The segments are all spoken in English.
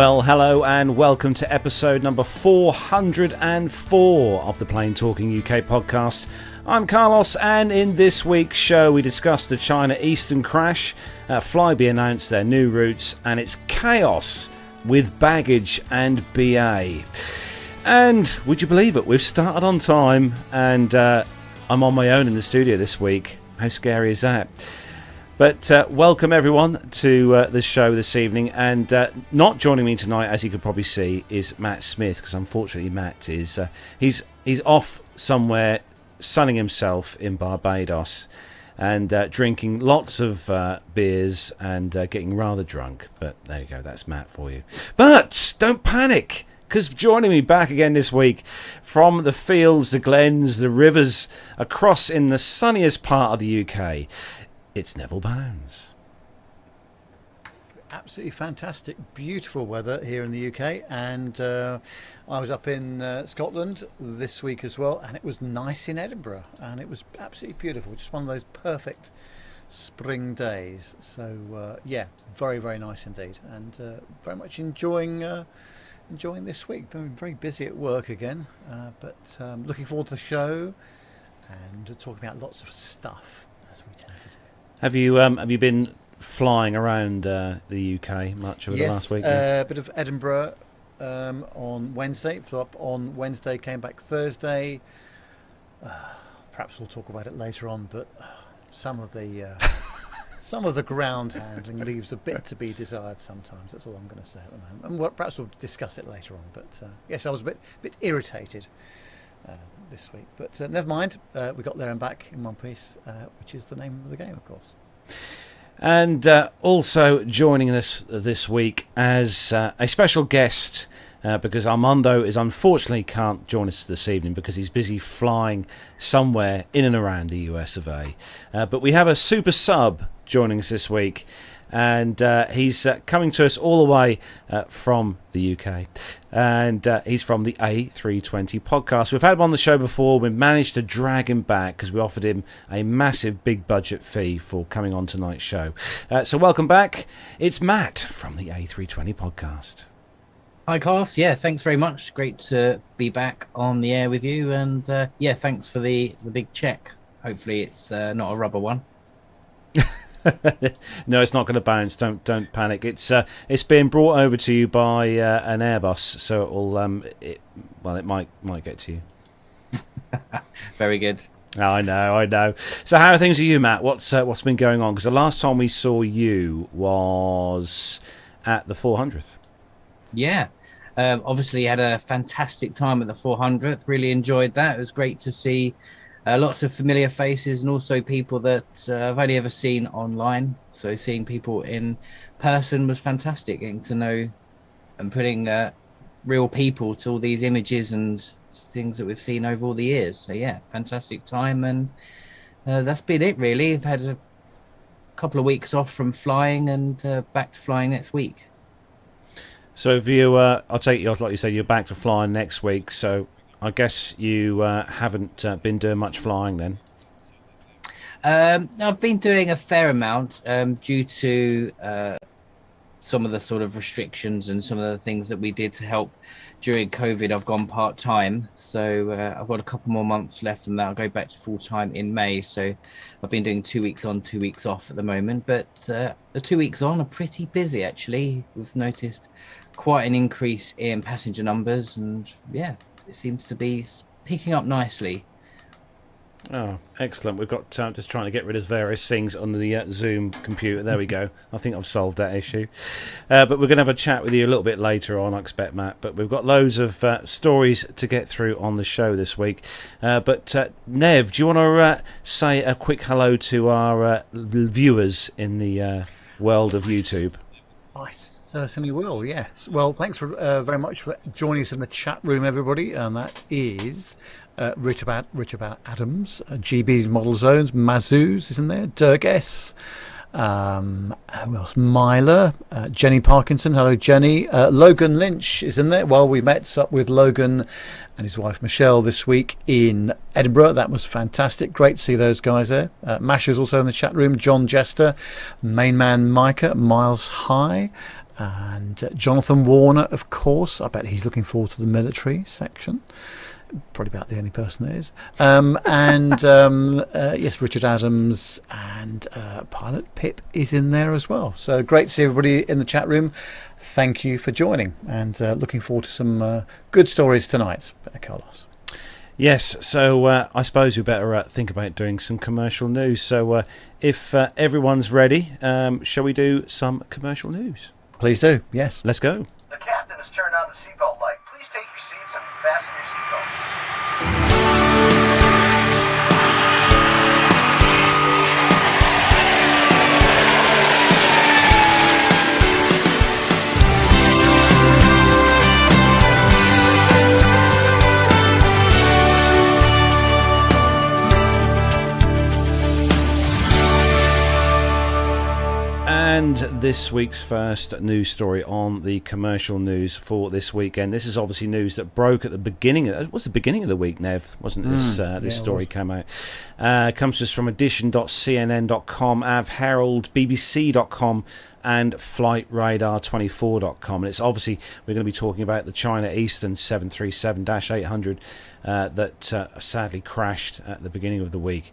Well, hello and welcome to episode number 404 of the Plane Talking UK podcast. I'm Carlos, and in this week's show we discuss the China Eastern crash, Flybe announced their new routes, and it's chaos with baggage and BA. And would you believe it, we've started on time, and I'm on my own in the studio this week. How scary is that? But welcome everyone to the show this evening, and not joining me tonight, as you can probably see, is Matt Smith, because unfortunately Matt is he's off somewhere sunning himself in Barbados and drinking lots of beers and getting rather drunk. But there you go, that's Matt for you. But don't panic, because joining me back again this week from the fields, the glens, the rivers, across in the sunniest part of the UK, it's Neville Bounds. Absolutely fantastic, beautiful weather here in the UK, and I was up in Scotland this week as well, and it was nice in Edinburgh, and it was absolutely beautiful, just one of those perfect spring days. So yeah, very, very nice indeed, and very much enjoying this week. Been very busy at work again, but looking forward to the show and talking about lots of stuff, as we tend to do. Have you been flying around the UK much over the last week? Yes, a bit of Edinburgh on Wednesday. Flew up on Wednesday, came back Thursday. Perhaps we'll talk about it later on, but some of the ground handling leaves a bit to be desired sometimes. That's all I'm going to say at the moment. And perhaps we'll discuss it later on. But yes, I was a bit irritated this week, but never mind. We got there and back in one piece, which is the name of the game, of course. And also joining us this week as a special guest, because Armando unfortunately can't join us this evening because he's busy flying somewhere in and around the US of A. But we have a super sub joining us this week, and he's coming to us all the way from the UK, and he's from the A320 Podcast. We've had him on the show before. We managed to drag him back because we offered him a massive big budget fee for coming on tonight's show. So welcome back. It's Matt from the A320 Podcast. Hi, Carlos. Yeah, thanks very much. Great to be back on the air with you, and yeah, thanks for the big check. Hopefully it's not a rubber one. No, it's not going to bounce. Don't panic. It's being brought over to you by an Airbus, so it might get to you. Very good. I know. So how are things with you, Matt? What's been going on? Because the last time we saw you was at the 400th. Yeah, obviously had a fantastic time at the 400th. Really enjoyed that. It was great to see lots of familiar faces, and also people that I've only ever seen online. So seeing people in person was fantastic, getting to know and putting real people to all these images and things that we've seen over all the years. So yeah, fantastic time, and that's been it really. I've had a couple of weeks off from flying, and back to flying next week. So if you, I'll take you, like you said, you're back to flying next week, so I guess you haven't been doing much flying then. I've been doing a fair amount due to some of the sort of restrictions and some of the things that we did to help during COVID. I've gone part-time, so I've got a couple more months left, and then I'll go back to full-time in May. So I've been doing 2 weeks on, 2 weeks off at the moment, but the 2 weeks on are pretty busy actually. We've noticed quite an increase in passenger numbers, and yeah, it seems to be picking up nicely. Oh, excellent. We've got just trying to get rid of various things on the Zoom computer. There we go. I think I've solved that issue. But we're going to have a chat with you a little bit later on, I expect, Matt. But we've got loads of stories to get through on the show this week. But Nev, do you want to say a quick hello to our viewers in the world of YouTube? I certainly will, yes. Well, thanks very much for joining us in the chat room, everybody. And that is Rich About Adams, GB's Model Zones, Mazuz is in there, Dirk S. Who else? Myla, Jenny Parkinson. Hello, Jenny. Logan Lynch is in there. Well, we met up with Logan and his wife Michelle this week in Edinburgh. That was fantastic. Great to see those guys there. Masha's also in the chat room. John Jester, Main Man Micah, Miles High. And Jonathan Warner, of course. I bet he's looking forward to the military section. Probably about the only person there is. Yes, Richard Adams and Pilot Pip is in there as well. So great to see everybody in the chat room. Thank you for joining, and looking forward to some good stories tonight, Carlos. Yes, so I suppose we better think about doing some commercial news. So if everyone's ready, shall we do some commercial news? Please do, yes. Let's go. The captain has turned on the seatbelt light. Please take your seats and fasten your seatbelts. And this week's first news story on the commercial news for this weekend. This is obviously news that broke at the beginning. It was the beginning of the week, Nev, wasn't this? This story came out. Comes to us from edition.cnn.com, Av Herald, BBC.com, and flightradar24.com. And it's obviously, we're going to be talking about the China Eastern 737-800 that sadly crashed at the beginning of the week.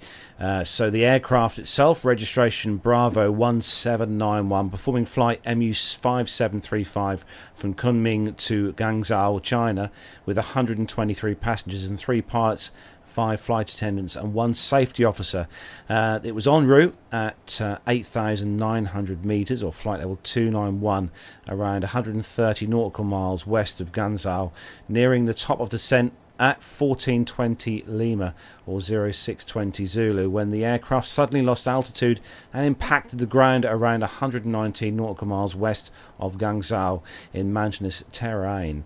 So the aircraft itself, registration Bravo 1791, performing flight MU-5735 from Kunming to Guangzhou, China, with 123 passengers and 3 pilots, 5 flight attendants and 1 safety officer. It was en route at 8,900 metres, or flight level 291, around 130 nautical miles west of Guangzhou, nearing the top of descent at 1420 Lima, or 0620 Zulu, when the aircraft suddenly lost altitude and impacted the ground around 119 nautical miles west of Guangzhou in mountainous terrain.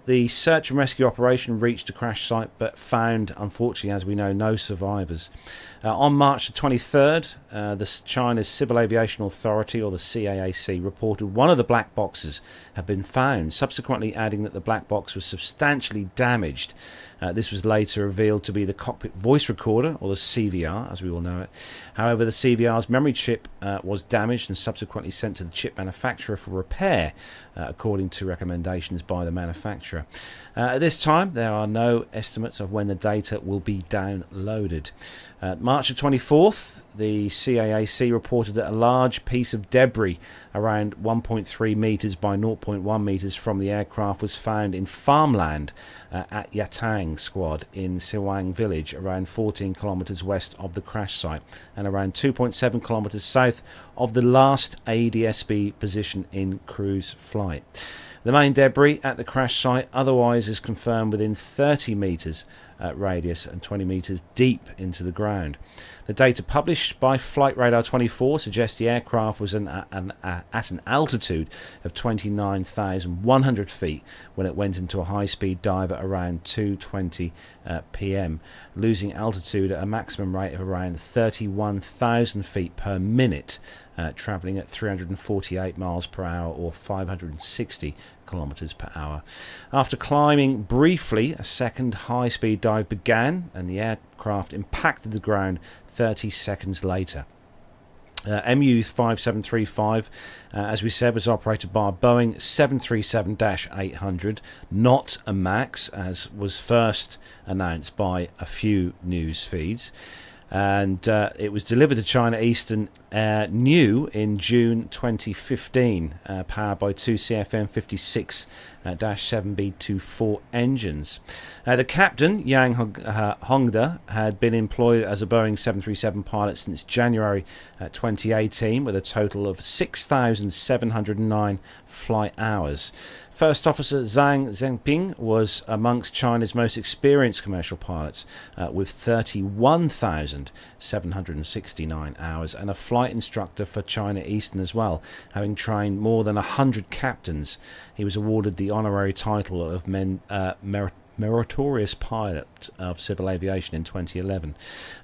The search and rescue operation reached the crash site but found, unfortunately, as we know, no survivors. On March the 23rd, China's Civil Aviation Authority, or the CAAC, reported one of the black boxes had been found, subsequently adding that the black box was substantially damaged. This was later revealed to be the cockpit voice recorder, or the CVR, as we all know it. However, the CVR's memory chip was damaged and subsequently sent to the chip manufacturer for repair, according to recommendations by the manufacturer. At this time, there are no estimates of when the data will be downloaded. March the 24th, the CAAC reported that a large piece of debris around 1.3 metres by 0.1 metres from the aircraft was found in farmland at Yatang Squad in Siwang village, around 14 kilometres west of the crash site and around 2.7 kilometres south of the last ADSB position in cruise flight. The main debris at the crash site otherwise is confirmed within 30 metres radius and 20 metres deep into the ground. The data published by Flight Radar 24 suggests the aircraft was at an altitude of 29,100 feet when it went into a high-speed dive at around 2:20 p.m, losing altitude at a maximum rate of around 31,000 feet per minute, travelling at 348 miles per hour or 560 kilometers per hour. After climbing briefly, a second high-speed dive began and the aircraft impacted the ground 30 seconds later. MU-5735, as we said, was operated by a Boeing 737-800, not a MAX, as was first announced by a few news feeds. And it was delivered to China Eastern new in June 2015, powered by 2 CFM56-7B24 engines. The captain, Yang Hongda, had been employed as a Boeing 737 pilot since January 2018, with a total of 6,709 flight hours. First Officer Zhang Zhengping was amongst China's most experienced commercial pilots, with 31,769 hours, and a flight instructor for China Eastern as well, having trained more than 100 captains. He was awarded the honorary title of Meritorious Pilot of Civil Aviation in 2011.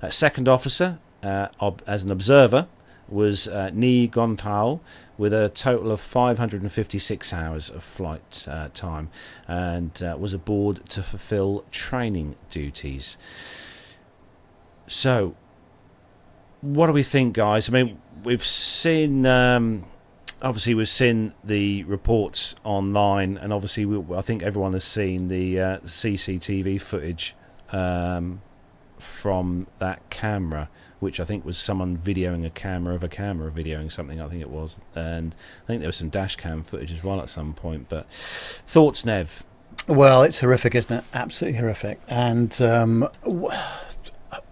Second Officer, as an observer, was Ni Gontao, with a total of 556 hours of flight time, and was aboard to fulfill training duties. So, what do we think, guys? I mean, we've seen obviously we've seen the reports online, and obviously I think everyone has seen the CCTV footage from that camera, which I think was someone videoing a camera videoing something, I think it was, and I think there was some dash cam footage as well at some point. But thoughts, Nev? Well, it's horrific, isn't it? Absolutely horrific. And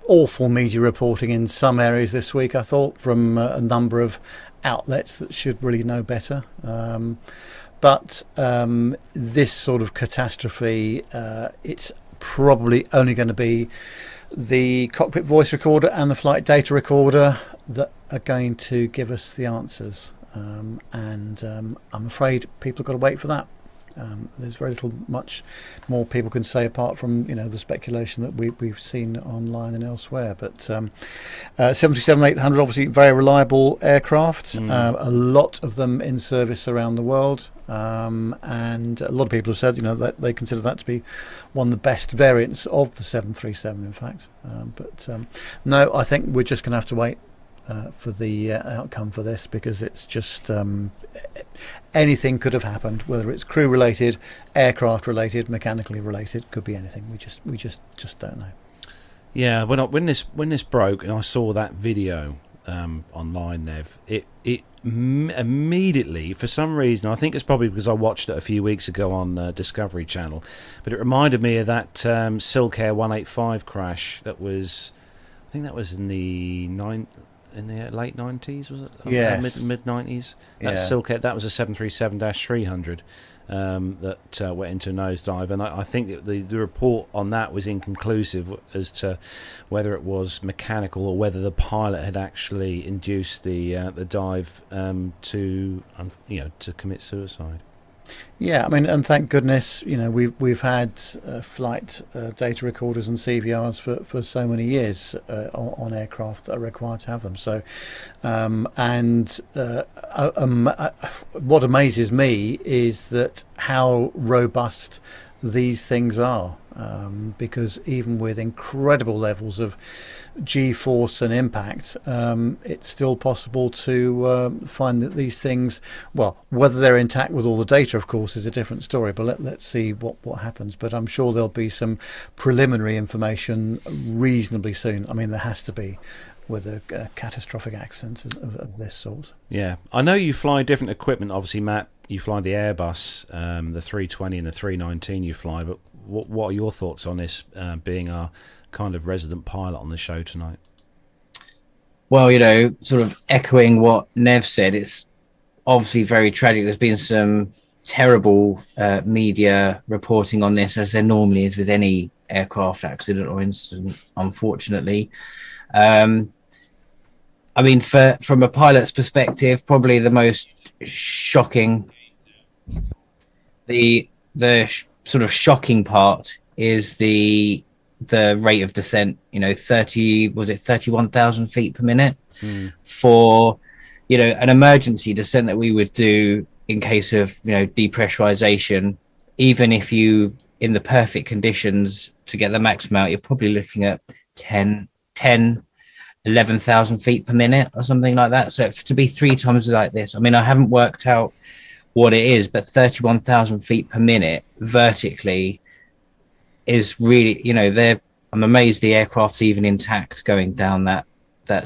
awful media reporting in some areas this week, I thought, from a number of outlets that should really know better. But this sort of catastrophe, it's probably only going to be the cockpit voice recorder and the flight data recorder that are going to give us the answers. And I'm afraid people have got to wait for that. There's very much more people can say apart from the speculation that we've seen online and elsewhere. But 737-800, obviously very reliable aircraft, a lot of them in service around the world, and a lot of people have said that they consider that to be one of the best variants of the 737, in fact. But no, I think we're just going to have to wait for the outcome for this, because it's just anything could have happened, whether it's crew related, aircraft related, mechanically related, could be anything. We just don't know. Yeah, when this broke and I saw that video online, Nev, it immediately, for some reason, I think it's probably because I watched it a few weeks ago on Discovery Channel, but it reminded me of that Silk Air 185 crash that was, I think that was in the late 90s, was it? Yes. Mid 90s. That Silk Air, that was a 737-300 that went into a nosedive, and I think that the report on that was inconclusive as to whether it was mechanical or whether the pilot had actually induced the dive to commit suicide. Yeah, I mean, and thank goodness, we've had flight data recorders and CVRs for so many years on aircraft that are required to have them. So, what amazes me is that how robust these things are, because even with incredible levels of G-force and impact, it's still possible to find that these things, well, whether they're intact with all the data, of course, is a different story, but let's see what happens. But I'm sure there'll be some preliminary information reasonably soon. I mean, there has to be with a catastrophic accident of this sort. Yeah, I know you fly different equipment. Obviously, Matt, you fly the Airbus, the 320 and the 319 you fly, but what are your thoughts on this, being our kind of resident pilot on the show tonight? Well, sort of echoing what Nev said, it's obviously very tragic. There's been some terrible media reporting on this, as there normally is with any aircraft accident or incident, unfortunately. I mean, from a pilot's perspective, probably the most shocking, the sort of shocking part is the rate of descent. 31,000 feet per minute for an emergency descent that we would do in case of depressurization. Even if you, in the perfect conditions to get the maximum out, you're probably looking at 11,000 feet per minute or something like that. So to be three times like this, I mean, I haven't worked out what it is, but 31,000 feet per minute vertically is really, I'm amazed the aircraft's even intact going down that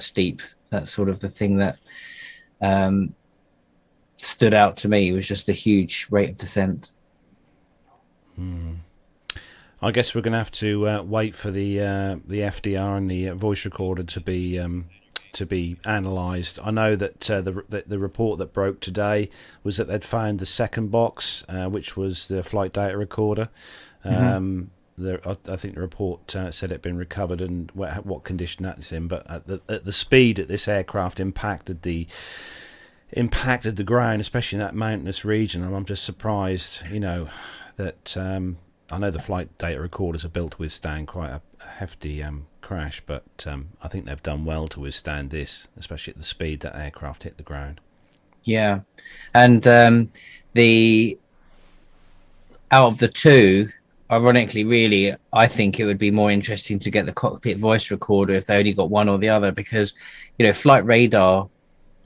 steep. That's sort of the thing that stood out to me, was just a huge rate of descent. I guess we're going to have to wait for the FDR and the voice recorder to be analysed. I know that the report that broke today was that they'd found the second box, which was the flight data recorder. I think the report said it had been recovered and what condition that's in. But at the speed that this aircraft impacted the ground, especially in that mountainous region, I'm just surprised, that I know the flight data recorders are built to withstand quite a hefty crash, but I think they've done well to withstand this, especially at the speed that aircraft hit the ground. Yeah, and out of the two, ironically, really, I think it would be more interesting to get the cockpit voice recorder if they only got one or the other, because flight radar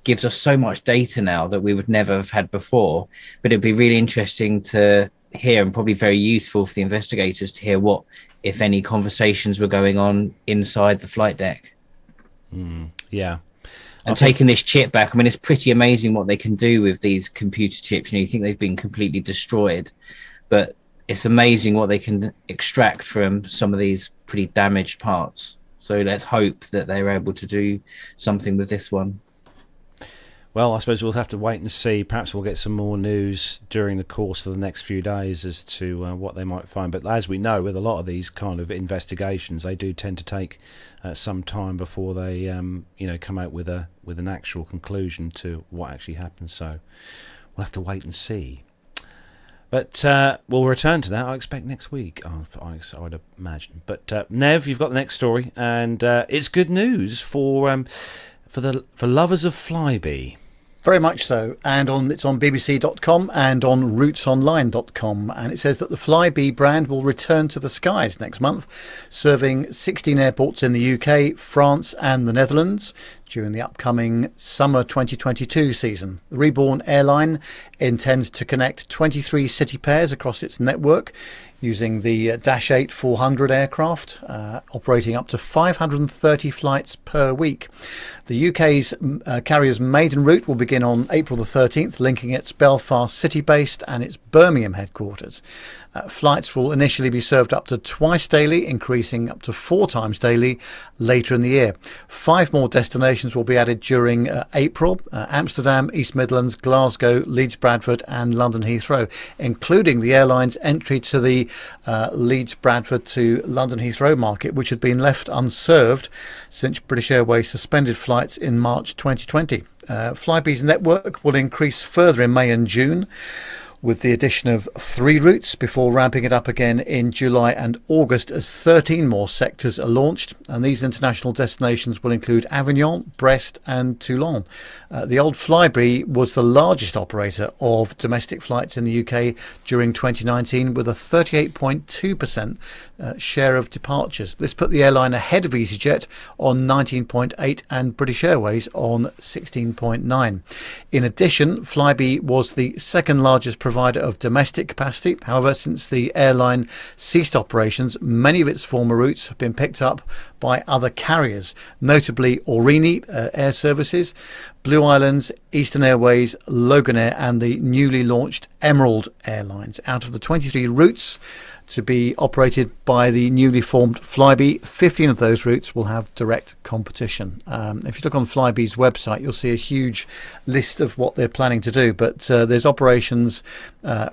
gives us so much data now that we would never have had before. But it'd be really interesting to hear, and probably very useful for the investigators to hear what, if any, conversations were going on inside the flight deck. Yeah. And taking this chip back, I mean, it's pretty amazing what they can do with these computer chips. You think they've been completely destroyed, but it's amazing what they can extract from some of these pretty damaged parts. So let's hope that they're able to do something with this one. Well, I suppose we'll have to wait and see. Perhaps we'll get some more news during the course of the next few days as to what they might find. But as we know, with a lot of these kind of investigations, they do tend to take some time before they, come out with an actual conclusion to what actually happened. So we'll have to wait and see. But we'll return to that, I expect, next week, I would imagine. But Nev, you've got the next story, and it's good news for lovers of Flybe. Very much so, and it's on BBC.com and on routesonline.com, and it says that the Flybe brand will return to the skies next month, serving 16 airports in the UK, France and the Netherlands during the upcoming summer 2022 season. The reborn airline intends to connect 23 city pairs across its network using the Dash 8-400 aircraft, operating up to 530 flights per week. The UK's carrier's maiden route will begin on April the 13th, linking its Belfast city-based and its Birmingham headquarters. Flights will initially be served up to twice daily, increasing up to 4 times daily later in the year. 5 more destinations will be added during April: Amsterdam, East Midlands, Glasgow, Leeds Bradford and London Heathrow, including the airline's entry to the Leeds Bradford to London Heathrow market, which had been left unserved since British Airways suspended flights in March 2020. Flybe's network will increase further in May and June, with the addition of 3 routes before ramping it up again in July and August as 13 more sectors are launched. And these international destinations will include Avignon, Brest and Toulon. The old Flybe was the largest operator of domestic flights in the UK during 2019, with a 38.2% share of departures. This put the airline ahead of EasyJet on 19.8 and British Airways on 16.9. In addition, Flybe was the second largest provider of domestic capacity. However, since the airline ceased operations, many of its former routes have been picked up by other carriers, notably Aurigny Air Services, Blue Islands, Eastern Airways, Loganair and the newly launched Emerald Airlines. Out of the 23 routes to be operated by the newly formed Flybe, 15 of those routes will have direct competition. If you look on Flybe's website, you'll see a huge list of what they're planning to do, but there's operations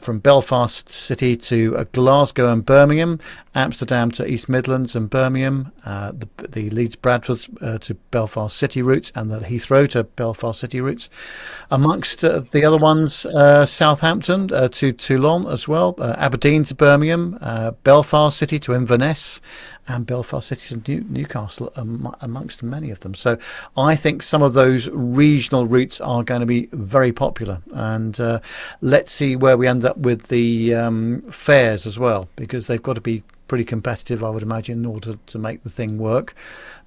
from Belfast City to Glasgow and Birmingham, Amsterdam to East Midlands and Birmingham, the Leeds Bradford to Belfast City routes and the Heathrow to Belfast City routes. Amongst the other ones, Southampton to Toulon as well, Aberdeen to Birmingham, Belfast City to Inverness and Belfast City to Newcastle, amongst many of them. So I think some of those regional routes are going to be very popular, and let's see where we end up with the fares as well, because they've got to be pretty competitive, I would imagine, in order to make the thing work.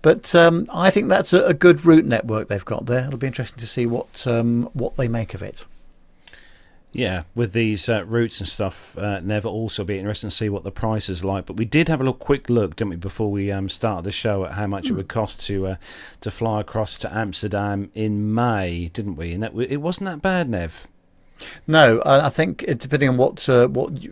But I think that's a good route network they've got there. It'll be interesting to see what they make of it. Yeah, with these routes and stuff, Nev, also be interesting to see what the price is like. But we did have a quick look, didn't we, before we started the show, at how much it would cost to fly across to Amsterdam in May, didn't we? And it wasn't that bad, Nev. No, I think depending on what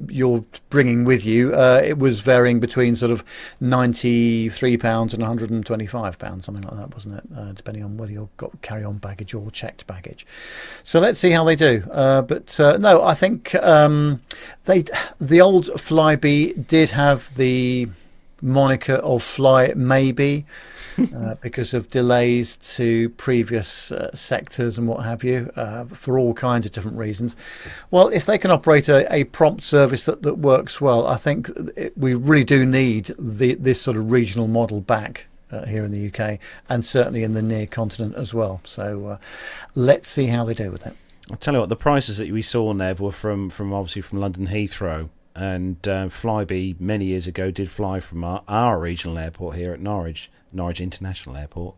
you're bringing with you, it was varying between sort of £93 and £125, something like that, wasn't it? Depending on whether you've got carry-on baggage or checked baggage. So let's see how they do. But no, I think the old Flybe did have the moniker of Fly Maybe. Because of delays to previous sectors and what have you, for all kinds of different reasons. Well, if they can operate a prompt service that works well, I think we really do need this sort of regional model back here in the UK, and certainly in the near continent as well. So let's see how they do with it. I'll tell you what, the prices that we saw, Nev, were from obviously from London Heathrow. And Flybe many years ago did fly from our regional airport here at Norwich International Airport.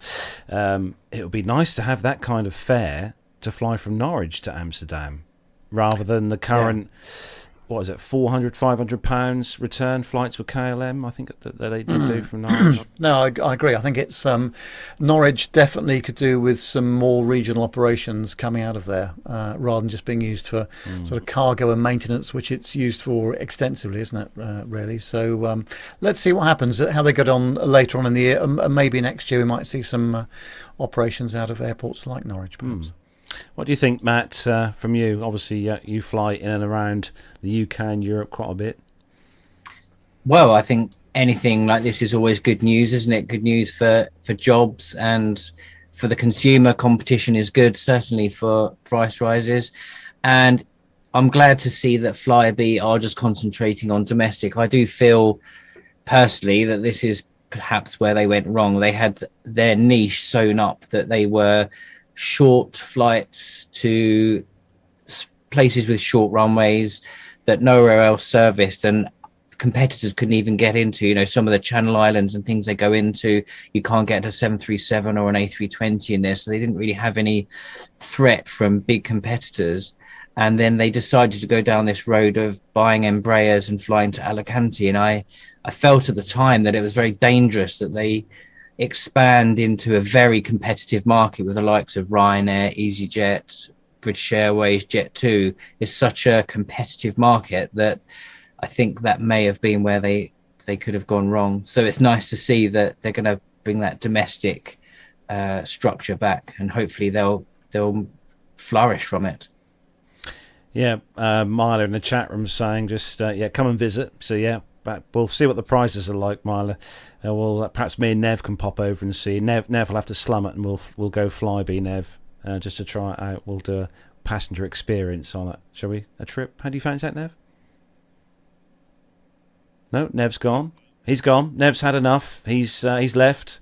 It would be nice to have that kind of fare to fly from Norwich to Amsterdam, rather than the current, what is it, £400-500 return flights with KLM, I think that they did do from Norwich. No, I agree. I think it's Norwich definitely could do with some more regional operations coming out of there, rather than just being used for sort of cargo and maintenance, which it's used for extensively, isn't it, really? So let's see what happens, how they get on later on in the year. And maybe next year we might see some operations out of airports like Norwich, perhaps. What do you think, Matt, from you? Obviously, you fly in and around the UK and Europe quite a bit. Well, I think anything like this is always good news, isn't it? Good news for jobs and for the consumer. Competition is good, certainly for price rises. And I'm glad to see that Flybe are just concentrating on domestic. I do feel personally that this is perhaps where they went wrong. They had their niche sewn up, that they were short flights to places with short runways that nowhere else serviced, and competitors couldn't even get into. You know, some of the Channel Islands and things they go into, you can't get a 737 or an A320 in there, so they didn't really have any threat from big competitors. And then they decided to go down this road of buying Embraers and flying to Alicante, and I felt at the time that it was very dangerous that they expand into a very competitive market with the likes of Ryanair, EasyJet, British Airways, Jet2. Is such a competitive market that I think that may have been where they could have gone wrong. So it's nice to see that they're going to bring that domestic structure back, and hopefully they'll flourish from it. Yeah, Myla in the chat room saying just come and visit. So but we'll see what the prices are like, Myla. Perhaps me and Nev can pop over and see. Nev will have to slum it, and we'll go Flybe, Nev, just to try it out. We'll do a passenger experience on it. Shall we? A trip? How do you fancy that, Nev? No, Nev's gone. He's gone. Nev's had enough. He's left.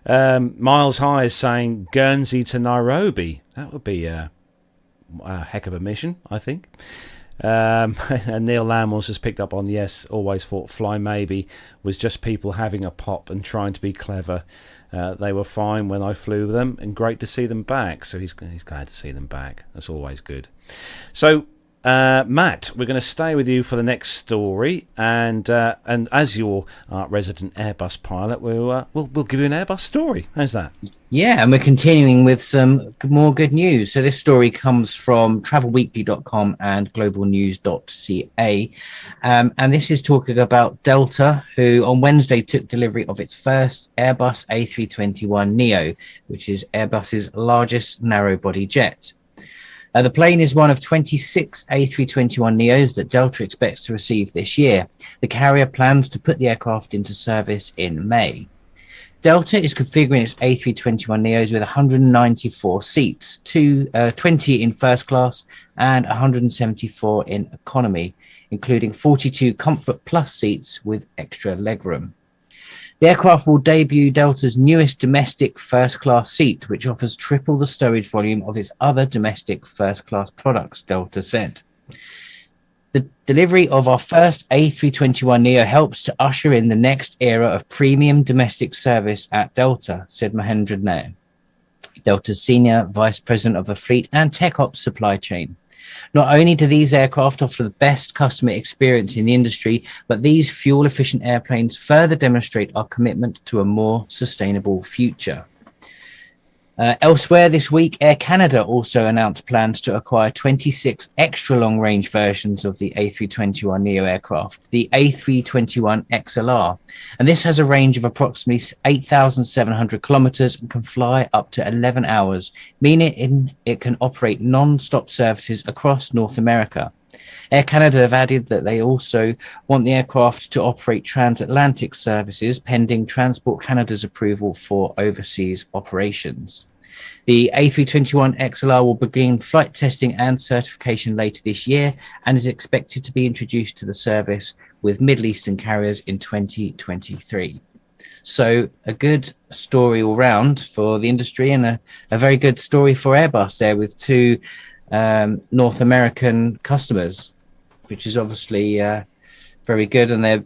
Miles High is saying Guernsey to Nairobi. That would be a heck of a mission, I think. And Neil Lamos has picked up on, yes, always thought Fly Maybe was just people having a pop and trying to be clever. They were fine when I flew them, and great to see them back. So he's glad to see them back. That's always good. So Matt, we're going to stay with you for the next story, and as your resident Airbus pilot, we'll give you an Airbus story. How's that? Yeah, and we're continuing with some more good news. So this story comes from travelweekly.com and globalnews.ca, and this is talking about Delta, who on Wednesday took delivery of its first Airbus A321neo, which is Airbus's largest narrow-body jet. The plane is one of 26 A321neos that Delta expects to receive this year. The carrier plans to put the aircraft into service in May. Delta is configuring its A321neos with 194 seats, 20 in first class and 174 in economy, including 42 Comfort Plus seats with extra legroom. The aircraft will debut Delta's newest domestic first-class seat, which offers triple the stowage volume of its other domestic first-class products, Delta said. The delivery of our first A321neo helps to usher in the next era of premium domestic service at Delta, said Mahendra Nair, Delta's Senior Vice President of the Fleet and Tech Ops Supply Chain. Not only do these aircraft offer the best customer experience in the industry, but these fuel-efficient airplanes further demonstrate our commitment to a more sustainable future. Elsewhere this week, Air Canada also announced plans to acquire 26 extra long-range versions of the A321neo aircraft, the A321 XLR. And this has a range of approximately 8,700 kilometers and can fly up to 11 hours, meaning it can operate non-stop services across North America. Air Canada have added that they also want the aircraft to operate transatlantic services pending Transport Canada's approval for overseas operations. The A321 XLR will begin flight testing and certification later this year and is expected to be introduced to the service with Middle Eastern carriers in 2023. So a good story all round for the industry, and a very good story for Airbus there with two North American customers, which is obviously very good, and they're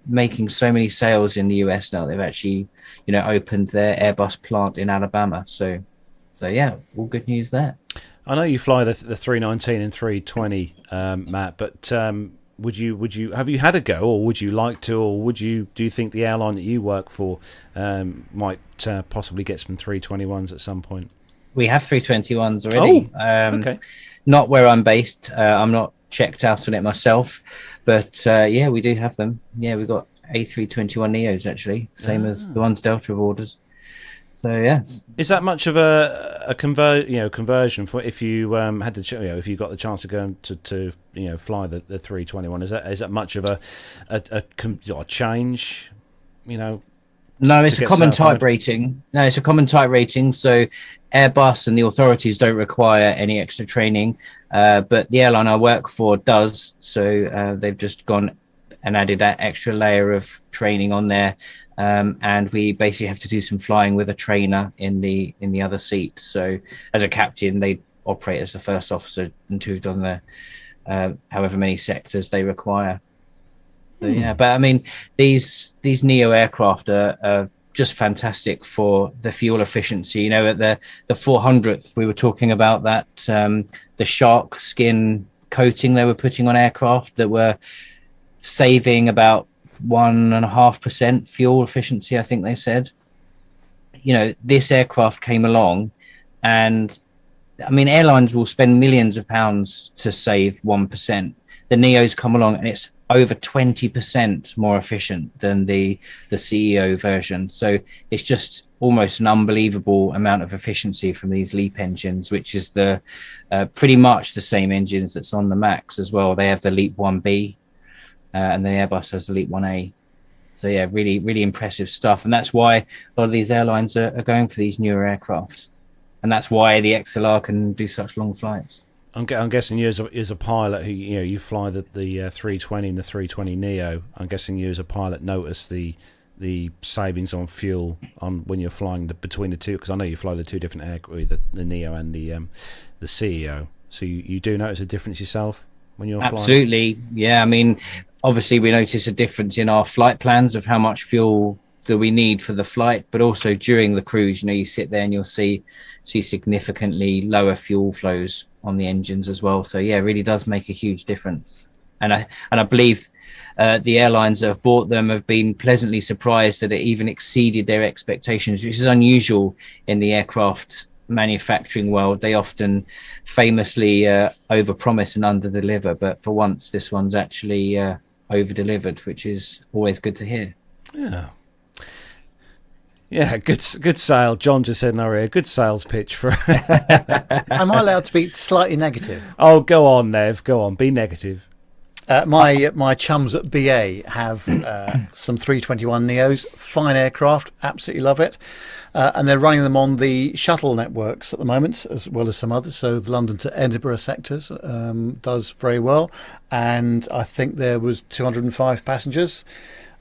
making so many sales in the US now. They've actually, opened their Airbus plant in Alabama. So yeah, all good news there. I know you fly the 319 and 320, Matt, but would you have you had a go, or would you like to, or do you think the airline that you work for might possibly get some 321s at some point? We have 321s already. Okay. Not where I'm based. I'm not checked out on it myself, but yeah, we do have them. Yeah, we've got A321 Neos actually, same as the ones Delta have ordered. So yes. Is that much of a conversion for if you had to if you got the chance to go to fly the 321? Is that much of a change? No, it's a common type rating. So Airbus and the authorities don't require any extra training, but the airline I work for does. So they've just gone and added that extra layer of training on there, and we basically have to do some flying with a trainer in the other seat. So as a captain, they operate as the first officer until we've done the however many sectors they require. So, yeah, but I mean, these Neo aircraft are just fantastic for the fuel efficiency. At the 400th, we were talking about that the shark skin coating they were putting on aircraft that were saving about 1.5% fuel efficiency, I think they said. This aircraft came along, and I mean, airlines will spend millions of pounds to save 1%. The Neos come along, and it's over 20% more efficient than the CEO version. So it's just almost an unbelievable amount of efficiency from these LEAP engines, which is the pretty much the same engines that's on the Max as well. They have the LEAP 1B, and the Airbus has the LEAP 1A. So yeah, really, really impressive stuff. And that's why a lot of these airlines are going for these newer aircraft. And that's why the XLR can do such long flights. I'm guessing you as a pilot who you fly the 320 and the 320 Neo. I'm guessing you as a pilot notice the savings on fuel on when you're flying between the two, because I know you fly the two different aircraft, the Neo and the CEO. So you do notice a difference yourself when you're flying? Absolutely, yeah. I mean, obviously we notice a difference in our flight plans of how much fuel that we need for the flight, but also during the cruise. You sit there and you'll see significantly lower fuel flows on the engines as well. So yeah, it really does make a huge difference. And I believe the airlines that have bought them have been pleasantly surprised that it even exceeded their expectations, which is unusual in the aircraft manufacturing world. They often famously overpromise and underdeliver, but for once this one's actually over-delivered, which is always good to hear. Yeah, good sale. John just said in our ear, good sales pitch for. Am I allowed to be slightly negative? Oh, go on, Nev. Go on, be negative. My chums at BA have some 321 Neos, fine aircraft, absolutely love it. And they're running them on the shuttle networks at the moment, as well as some others. So the London to Edinburgh sectors does very well. And I think there was 205 passengers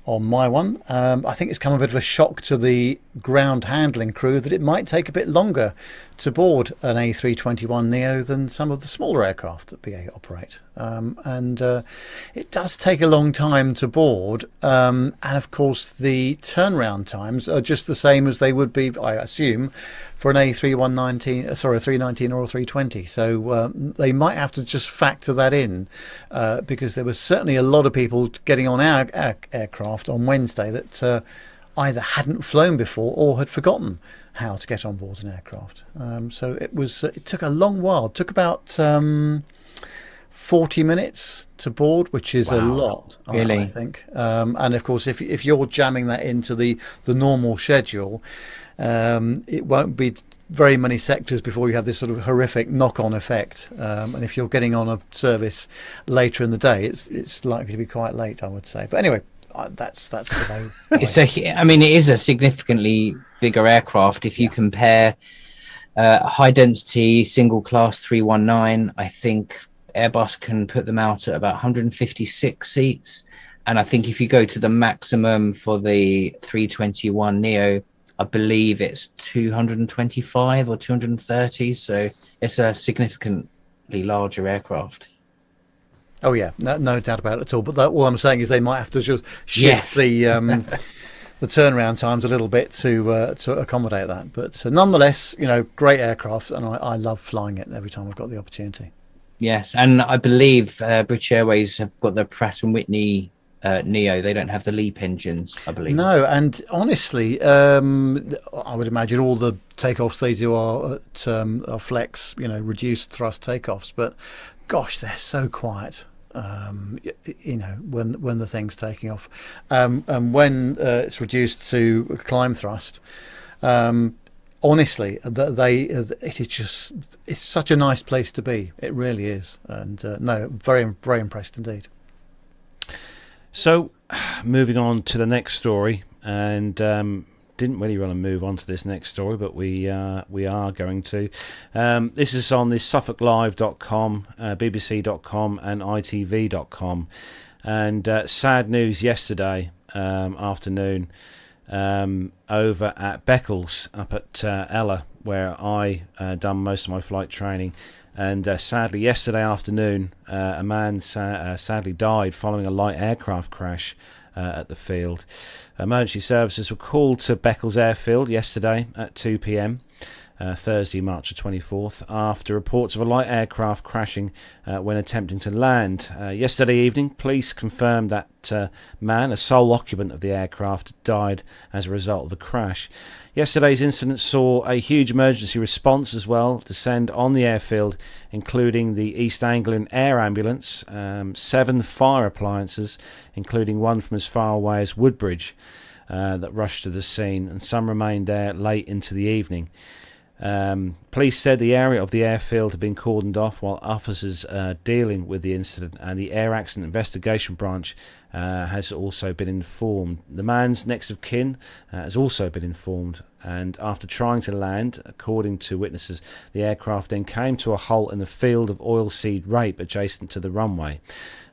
on my one. I think it's come a bit of a shock to the ground handling crew that it might take a bit longer to board an A321 Neo than some of the smaller aircraft that BA operate. And it does take a long time to board. And of course, the turnaround times are just the same as they would be, I assume, for an A319 or a 320. So they might have to just factor that in because there was certainly a lot of people getting on our aircraft on Wednesday that either hadn't flown before or had forgotten how to get on board an aircraft. So it took a long while. It took about 40 minutes to board, which is a lot, really? I think. And of course, if you're jamming that into the normal schedule, it won't be very many sectors before you have this sort of horrific knock-on effect. And if you're getting on a service later in the day, it's likely to be quite late, I would say. But anyway, that's the way. It is a significantly bigger aircraft. If you compare high density single class 319, I think Airbus can put them out at about 156 seats. And I think if you go to the maximum for the 321 Neo, I believe it's 225 or 230. So it's a significantly larger aircraft. Oh yeah, no doubt about it at all. But all I'm saying is they might have to just shift Yes. the turnaround times a little bit to accommodate that. But nonetheless, great aircraft, and I love flying it every time I've got the opportunity. Yes, and I believe British Airways have got the Pratt and Whitney Neo. They don't have the LEAP engines, I believe. No, and honestly, I would imagine all the takeoffs they do are flex, reduced thrust takeoffs. But gosh, they're so quiet. When the thing's taking off, and when it's reduced to climb thrust, honestly, it's such a nice place to be. It really is, and very, very impressed indeed. So, moving on to the next story, and didn't really want to move on to this next story, but we are going to. This is on the SuffolkLive.com, BBC.com, and ITV.com, and sad news yesterday afternoon over at Beccles up at Ella, where I done most of my flight training. And sadly, yesterday afternoon, a man sadly died following a light aircraft crash at the field. Emergency services were called to Beccles Airfield yesterday at 2 p.m, Thursday, March the 24th, after reports of a light aircraft crashing when attempting to land. Yesterday evening, police confirmed that man, a sole occupant of the aircraft, died as a result of the crash. Yesterday's incident saw a huge emergency response as well descend on the airfield, including the East Anglian Air Ambulance, 7 fire appliances, including one from as far away as Woodbridge, that rushed to the scene, and some remained there late into the evening. Police said the area of the airfield had been cordoned off while officers dealing with the incident, and the Air Accident Investigation Branch has also been informed. The man's next of kin has also been informed, and after trying to land, according to witnesses, the aircraft then came to a halt in the field of oilseed rape adjacent to the runway.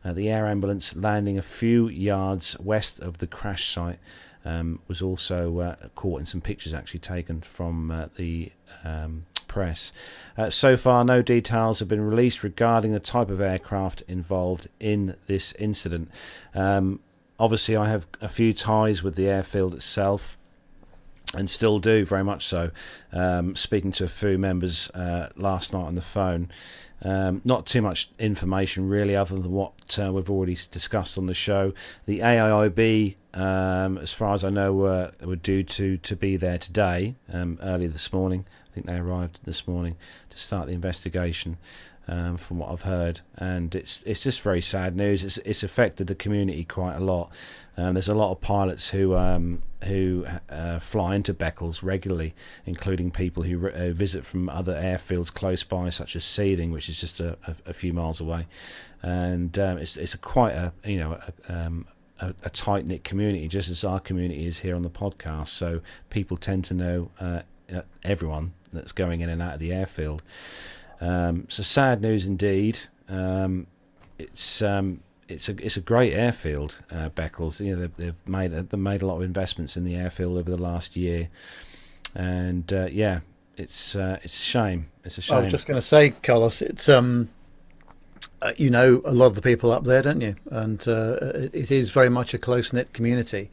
The air ambulance landing a few yards west of the crash site was also caught in some pictures actually taken from the press. So far, no details have been released regarding the type of aircraft involved in this incident. Obviously, I have a few ties with the airfield itself, and still do, very much so. Speaking to a few members last night on the phone. Not too much information really, other than what we've already discussed on the show. The AIIB, as far as I know, were due to be there today, early this morning. I think they arrived this morning to start the investigation, from what I've heard, and it's just very sad news. It's affected the community quite a lot. There's a lot of pilots who fly into Beccles regularly, including people who visit from other airfields close by, such as Seething, which is just a few miles away, and it's quite a tight knit community, just as our community is here on the podcast. So people tend to know everyone that's going in and out of the airfield. So sad news indeed. It's a great airfield, Beccles. They've made a lot of investments in the airfield over the last year, and it's a shame. It's a shame. I was just going to say, Carlos, it's you know a lot of the people up there, don't you? And it is very much a close-knit community.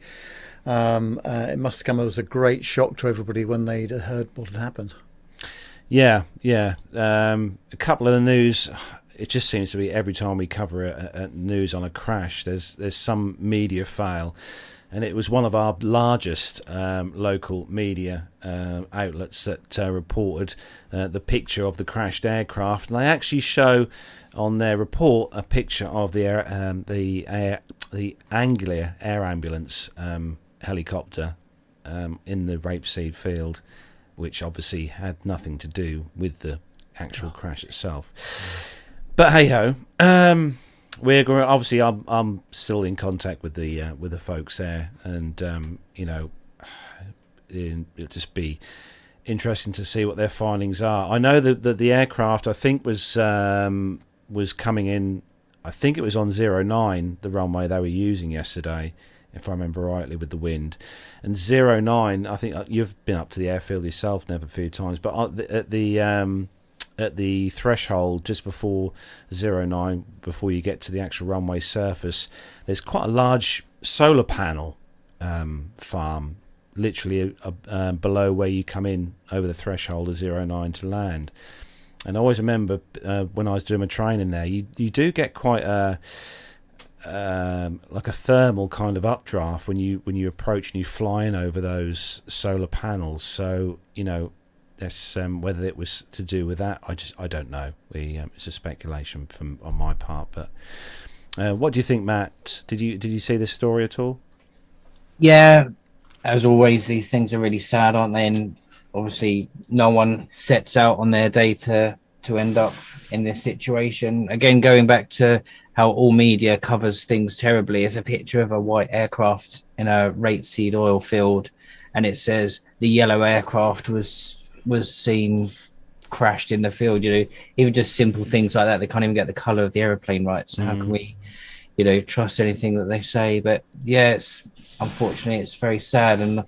It must have come as a great shock to everybody when they'd heard what had happened. Yeah. A couple of the news, it just seems to be every time we cover a news on a crash, there's some media fail. And it was one of our largest local media outlets that reported the picture of the crashed aircraft. And they actually show on their report a picture of the Anglia Air Ambulance helicopter in the rapeseed field, which obviously had nothing to do with the actual crash itself. But hey ho, we're going. Obviously, I'm still in contact with the folks there, and it'll just be interesting to see what their findings are. I know that the aircraft, I think, was coming in. I think it was on 09, the runway they were using yesterday, if I remember rightly, with the wind. And 09, I think you've been up to the airfield yourself, Nev, a few times, but at the at the threshold just before 09, before you get to the actual runway surface, there's quite a large solar panel farm, literally below where you come in over the threshold of 09 to land. And I always remember when I was doing my training there, you do get quite a like a thermal kind of updraft when you approach and you fly in over those solar panels. So that's whether it was to do with that, I don't know. It's a speculation on my part. But what do you think, Matt? Did you see this story at all? Yeah, as always, these things are really sad, aren't they? And obviously, no one sets out on their day to end up in this situation. Again, going back to how all media covers things terribly, it's a picture of a white aircraft in a rapeseed oil field, and it says the yellow aircraft was seen crashed in the field. Even just simple things like that, they can't even get the color of the aeroplane right. So how can we trust anything that they say? But yeah, unfortunately it's very sad. And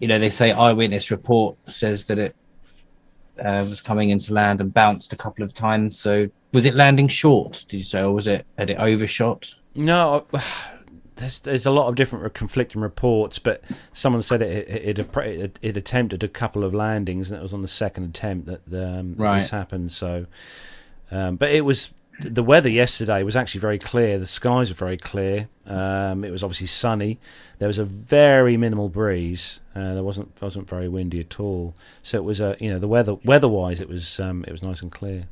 they say eyewitness report says that it was coming into land and bounced a couple of times. So was it landing short, did you say, or had it overshot? No, there's a lot of different conflicting reports, but someone said it attempted a couple of landings, and it was on the second attempt that this happened. So, but it was the weather yesterday was actually very clear. The skies were very clear. It was obviously sunny. There was a very minimal breeze. There wasn't very windy at all. So it was the weather-wise, it was nice and clear.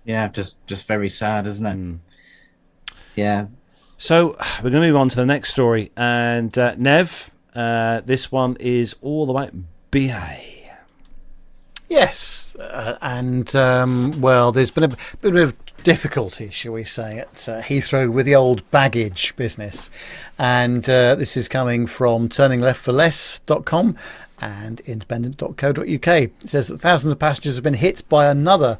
Yeah, just very sad, isn't it? Yeah. So we're going to move on to the next story, and Nev, this one is all about BA. Yes, there's been a bit of difficulty, shall we say, at Heathrow with the old baggage business, and this is coming from turningleftforless.com and independent.co.uk. It says that thousands of passengers have been hit by another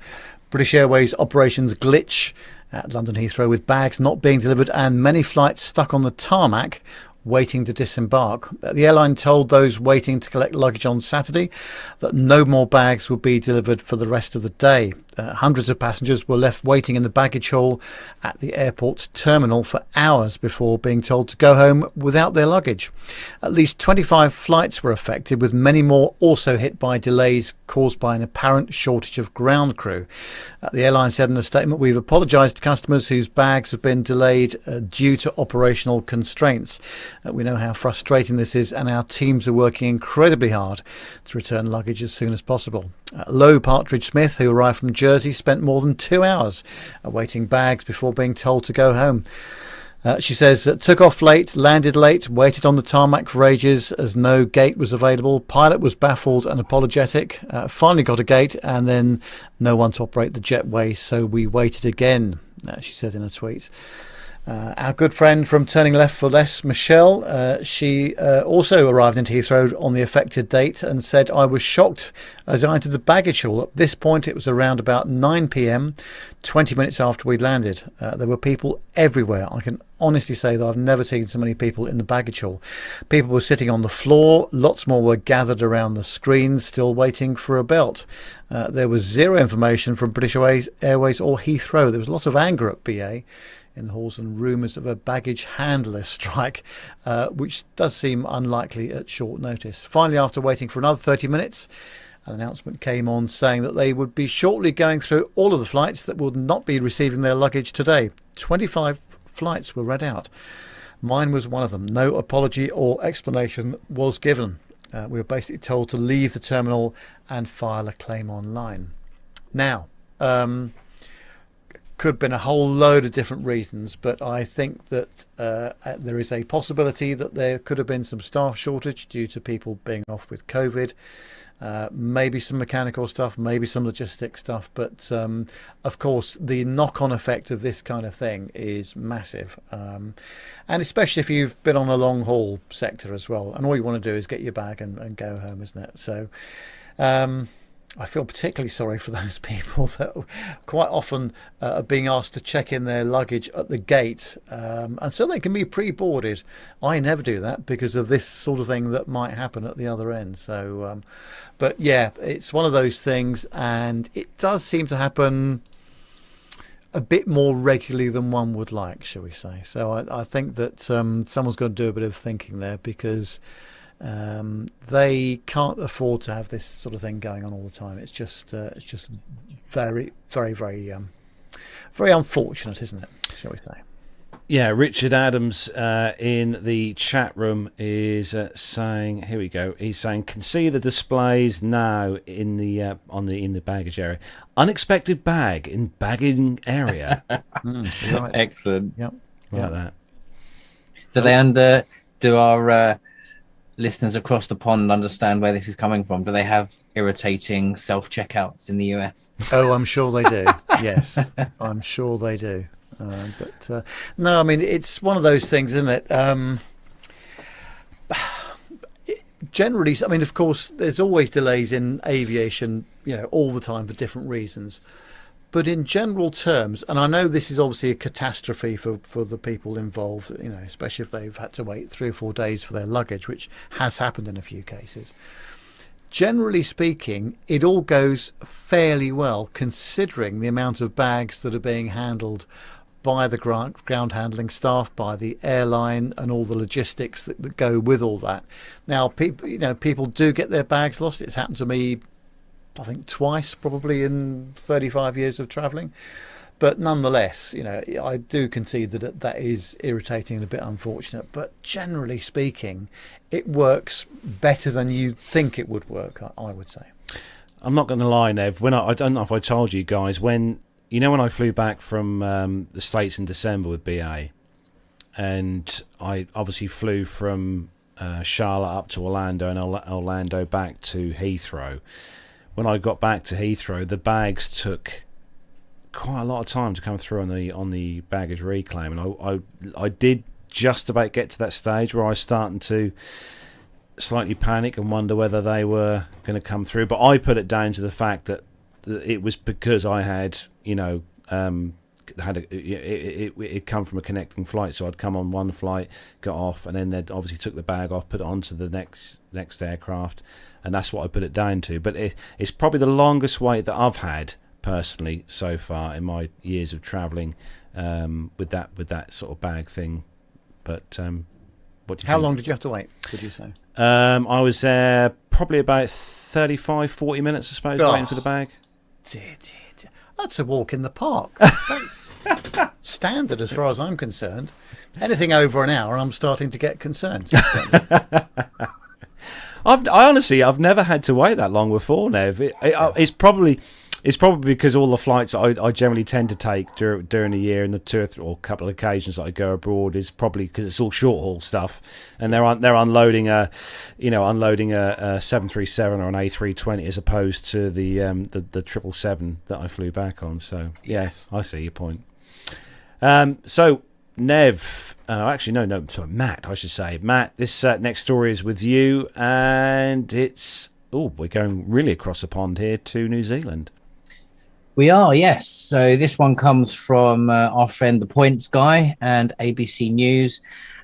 British Airways operations glitch at London Heathrow, with bags not being delivered and many flights stuck on the tarmac waiting to disembark. The airline told those waiting to collect luggage on Saturday that no more bags would be delivered for the rest of the day. Hundreds of passengers were left waiting in the baggage hall at the airport terminal for hours before being told to go home without their luggage. At least 25 flights were affected, with many more also hit by delays caused by an apparent shortage of ground crew. The airline said in a statement, "We've apologised to customers whose bags have been delayed due to operational constraints. We know how frustrating this is, and our teams are working incredibly hard to return luggage as soon as possible." Lowe Partridge-Smith, who arrived from Jersey, spent more than 2 hours awaiting bags before being told to go home. She says, took off late, landed late, waited on the tarmac for ages as no gate was available. Pilot was baffled and apologetic, finally got a gate, and then no one to operate the jetway, so we waited again, she said in a tweet. Our good friend from Turning Left for Less, Michelle, she also arrived into Heathrow on the affected date and said, "I was shocked as I entered the baggage hall. At this point, it was around about 9 p.m, 20 minutes after we landed. There were people everywhere. I can honestly say that I've never seen so many people in the baggage hall. People were sitting on the floor. Lots more were gathered around the screens, still waiting for a belt. There was zero information from British Airways or Heathrow. There was a lot of anger at BA in the halls and rumours of a baggage handler strike, which does seem unlikely at short notice. Finally, after waiting for another 30 minutes, an announcement came on saying that they would be shortly going through all of the flights that would not be receiving their luggage today. 25 flights were read out. Mine was one of them. No apology or explanation was given. We were basically told to leave the terminal and file a claim online. Now, could have been a whole load of different reasons, but I think that there is a possibility that there could have been some staff shortage due to people being off with COVID, maybe some mechanical stuff, maybe some logistic stuff, but of course the knock-on effect of this kind of thing is massive, and especially if you've been on a long haul sector as well, and all you want to do is get your bag and go home, isn't it? So I feel particularly sorry for those people that quite often are being asked to check in their luggage at the gate, and so they can be pre-boarded. I never do that because of this sort of thing that might happen at the other end. So, but yeah, it's one of those things, and it does seem to happen a bit more regularly than one would like, shall we say. So I think that someone's got to do a bit of thinking there, because they can't afford to have this sort of thing going on all the time. It's just very, very, very, very unfortunate, isn't it? Shall we say? Yeah, Richard Adams in the chat room is saying, here we go. He's saying, can see the displays now in the in the baggage area. Unexpected bag in bagging area. Right. Excellent. Yep. Like that. Do our listeners across the pond understand where this is coming from? Do they have irritating self-checkouts in the US? Oh, I'm sure they do. Yes, I'm sure they do. But no, I mean, it's one of those things, isn't it? Generally, I mean, of course, there's always delays in aviation, all the time for different reasons. But in general terms, and I know this is obviously a catastrophe for the people involved, especially if they've had to wait 3 or 4 days for their luggage, which has happened in a few cases. Generally speaking, it all goes fairly well, considering the amount of bags that are being handled by the ground handling staff, by the airline, and all the logistics that go with all that. Now, people do get their bags lost. It's happened to me, I think, twice probably in 35 years of travelling. But nonetheless, I do concede that is irritating and a bit unfortunate. But generally speaking, it works better than you think it would work, I would say. I'm not going to lie, Nev. I don't know if I told you guys, when I flew back from the States in December with BA, and I obviously flew from Charlotte up to Orlando, and Orlando back to Heathrow. When I got back to Heathrow, the bags took quite a lot of time to come through on the baggage reclaim, and I did just about get to that stage where I was starting to slightly panic and wonder whether they were going to come through. But I put it down to the fact that it was because I had it come from a connecting flight, so I'd come on one flight, got off, and then they'd obviously took the bag off, put it onto the next aircraft, and that's what I put it down to. But it's probably the longest wait that I've had personally so far in my years of travelling with that sort of bag thing. But what do you How think? long did you have to wait, would you say? I was there probably about 35-40 minutes, I suppose, waiting for the bag. Dear. That's a walk in the park. That's standard as far as I'm concerned. Anything over an hour, I'm starting to get concerned. I've never had to wait that long before, Nev. It's probably because all the flights I generally tend to take during the year, and the 2 or couple of occasions that I go abroad, is probably because it's all short haul stuff, and they're unloading a 737 or an A320 as opposed to the 777 that I flew back on. So yes, I see your point. So Nev, sorry, Matt, I should say. Matt, this next story is with you, and we're going really across the pond here to New Zealand. We are, yes. So this one comes from our friend The Points Guy and ABC News,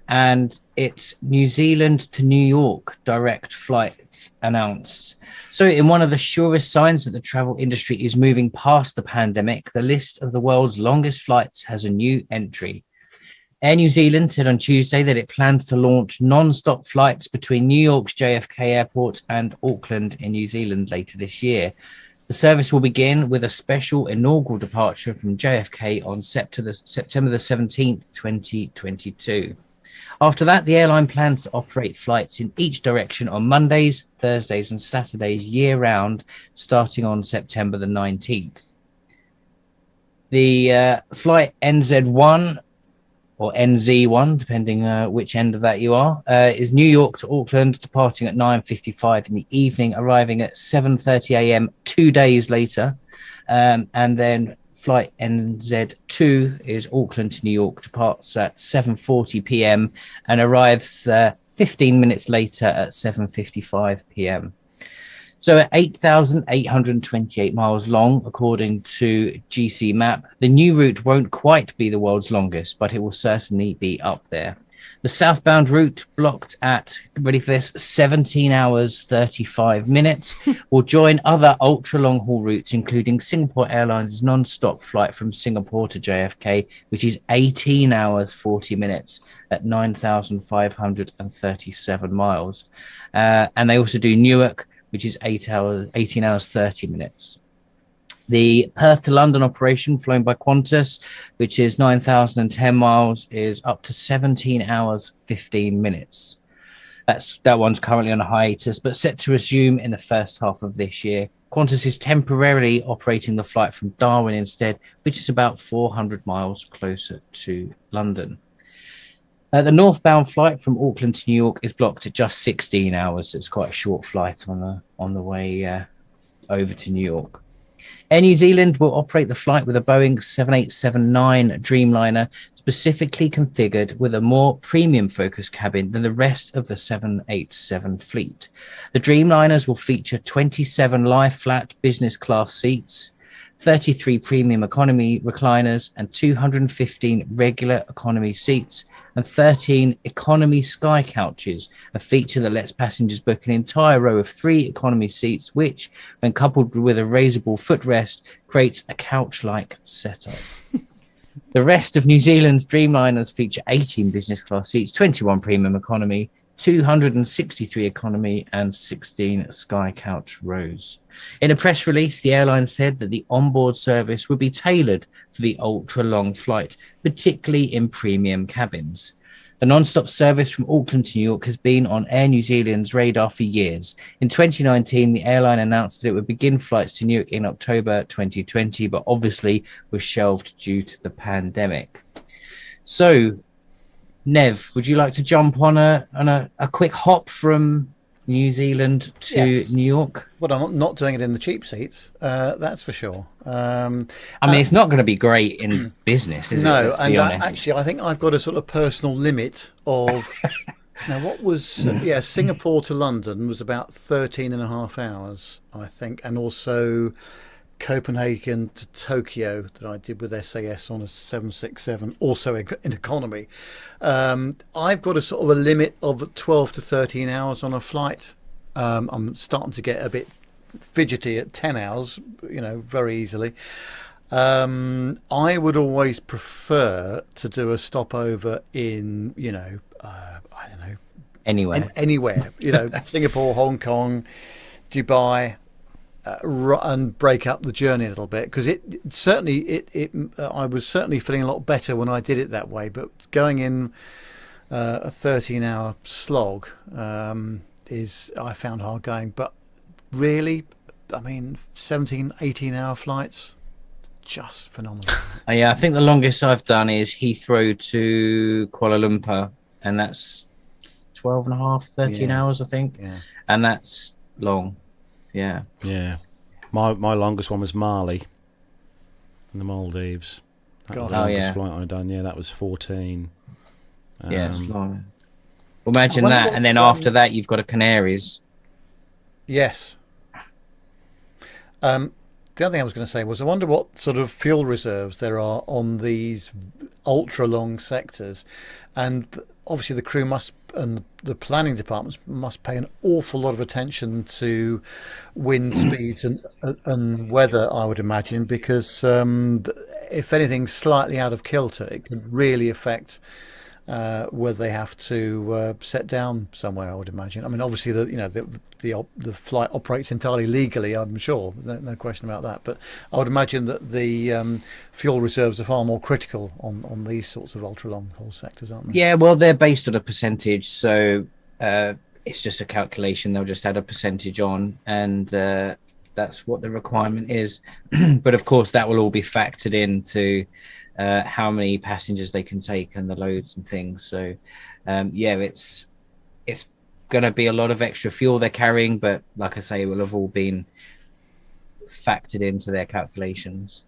and it's New Zealand to New York direct flights announced. So in one of the surest signs that the travel industry is moving past the pandemic, the list of the world's longest flights has a new entry. Air New Zealand said on Tuesday that it plans to launch non-stop flights between New York's JFK Airport and Auckland in New Zealand later this year. The service will begin with a special inaugural departure from JFK on September the 17th, 2022. After that, the airline plans to operate flights in each direction on Mondays, Thursdays and Saturdays year-round, starting on September the 19th. The flight NZ1 or NZ1, depending which end of that you are, is New York to Auckland, departing at 9:55 in the evening, arriving at 7:30 a.m. 2 days later. And then flight NZ2 is Auckland to New York, departs at 7:40 p.m. and arrives 15 minutes later at 7:55 p.m. So at 8,828 miles long, according to GC Map, the new route won't quite be the world's longest, but it will certainly be up there. The southbound route, blocked at, ready for this, 17 hours, 35 minutes, will join other ultra-long haul routes, including Singapore Airlines' non-stop flight from Singapore to JFK, which is 18 hours, 40 minutes at 9,537 miles. And they also do Newark, which is 18 hours, 30 minutes. The Perth to London operation flown by Qantas, which is 9,010 miles, is up to 17 hours, 15 minutes. That one's currently on a hiatus, but set to resume in the first half of this year. Qantas is temporarily operating the flight from Darwin instead, which is about 400 miles closer to London. The northbound flight from Auckland to New York is blocked at just 16 hours. It's quite a short flight on the way over to New York. Air New Zealand will operate the flight with a Boeing 7879 Dreamliner, specifically configured with a more premium-focused cabin than the rest of the 787 fleet. The Dreamliners will feature 27 lie-flat business class seats, 33 premium economy recliners, and 215 regular economy seats, and 13 economy sky couches, a feature that lets passengers book an entire row of 3 economy seats, which, when coupled with a raisable footrest, creates a couch-like setup. The rest of New Zealand's Dreamliners feature 18 business class seats, 21 premium economy, 263 economy, and 16 sky couch rows. In a press release, the airline said that the onboard service would be tailored for the ultra-long flight, particularly in premium cabins. The non-stop service from Auckland to New York has been on Air New Zealand's radar for years. In 2019, the airline announced that it would begin flights to Newark in October 2020, but obviously was shelved due to the pandemic. So, Nev, would you like to jump on a quick hop from New Zealand to New York? Well, I'm not doing it in the cheap seats, that's for sure. I mean, it's not going to be great in business, is it? No, Let's be honest. actually, I think I've got a sort of personal limit of... Now, what was... Singapore to London was about 13 and a half hours, I think, and also Copenhagen to Tokyo that I did with SAS on a 767, also in economy. I've got a sort of a limit of 12 to 13 hours on a flight. I'm starting to get a bit fidgety at 10 hours, very easily. I would always prefer to do a stopover in, I don't know, anywhere, Singapore, Hong Kong, Dubai, and break up the journey a little bit, because I was certainly feeling a lot better when I did it that way. But going in a 13-hour slog I found hard going. But really, I mean, 17, 18-hour flights, just phenomenal. Yeah, I think the longest I've done is Heathrow to Kuala Lumpur, and that's 12 and a half, 13 hours, I think. Yeah. And that's long. Yeah. My longest one was Mali in the Maldives. That was the longest flight I'd done. Yeah, that was 14. It's long. Well, imagine that, and then after that, you've got a Canaries. Yes. The other thing I was going to say was, I wonder what sort of fuel reserves there are on these ultra-long sectors, and obviously the crew and the planning departments must pay an awful lot of attention to wind speeds and weather, I would imagine, because if anything's slightly out of kilter, it could really affect whether they have to set down somewhere, I would imagine. I mean, obviously the flight operates entirely legally, I'm sure, no question about that. But I would imagine that the fuel reserves are far more critical on these sorts of ultra long haul sectors, aren't they? Yeah, well, they're based on a percentage, so it's just a calculation. They'll just add a percentage on, and that's what the requirement is. But of course, that will all be factored into how many passengers they can take and the loads and things. So it's going to be a lot of extra fuel they're carrying, but like I say, it will have all been factored into their calculations.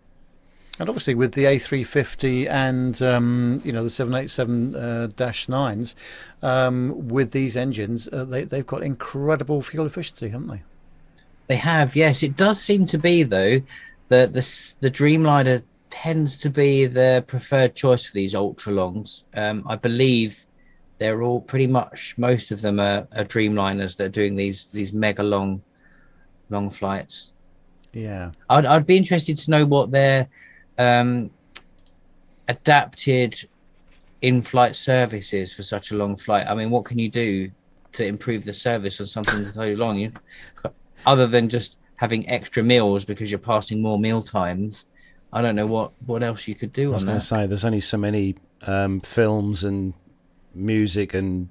And obviously with the A350 and the 787-9s, with these engines, they've got incredible fuel efficiency, haven't they? They have, yes. It does seem to be, though, that the Dreamliner tends to be the preferred choice for these ultra longs. I believe they're all pretty much, most of them are Dreamliners that are doing these mega long flights. Yeah, I'd be interested to know what their adapted in-flight service is for such a long flight. I mean, what can you do to improve the service on something so long? Other than just having extra meals because you're passing more meal times, I don't know what else you could do on that. I was going to say, there's only so many films and music and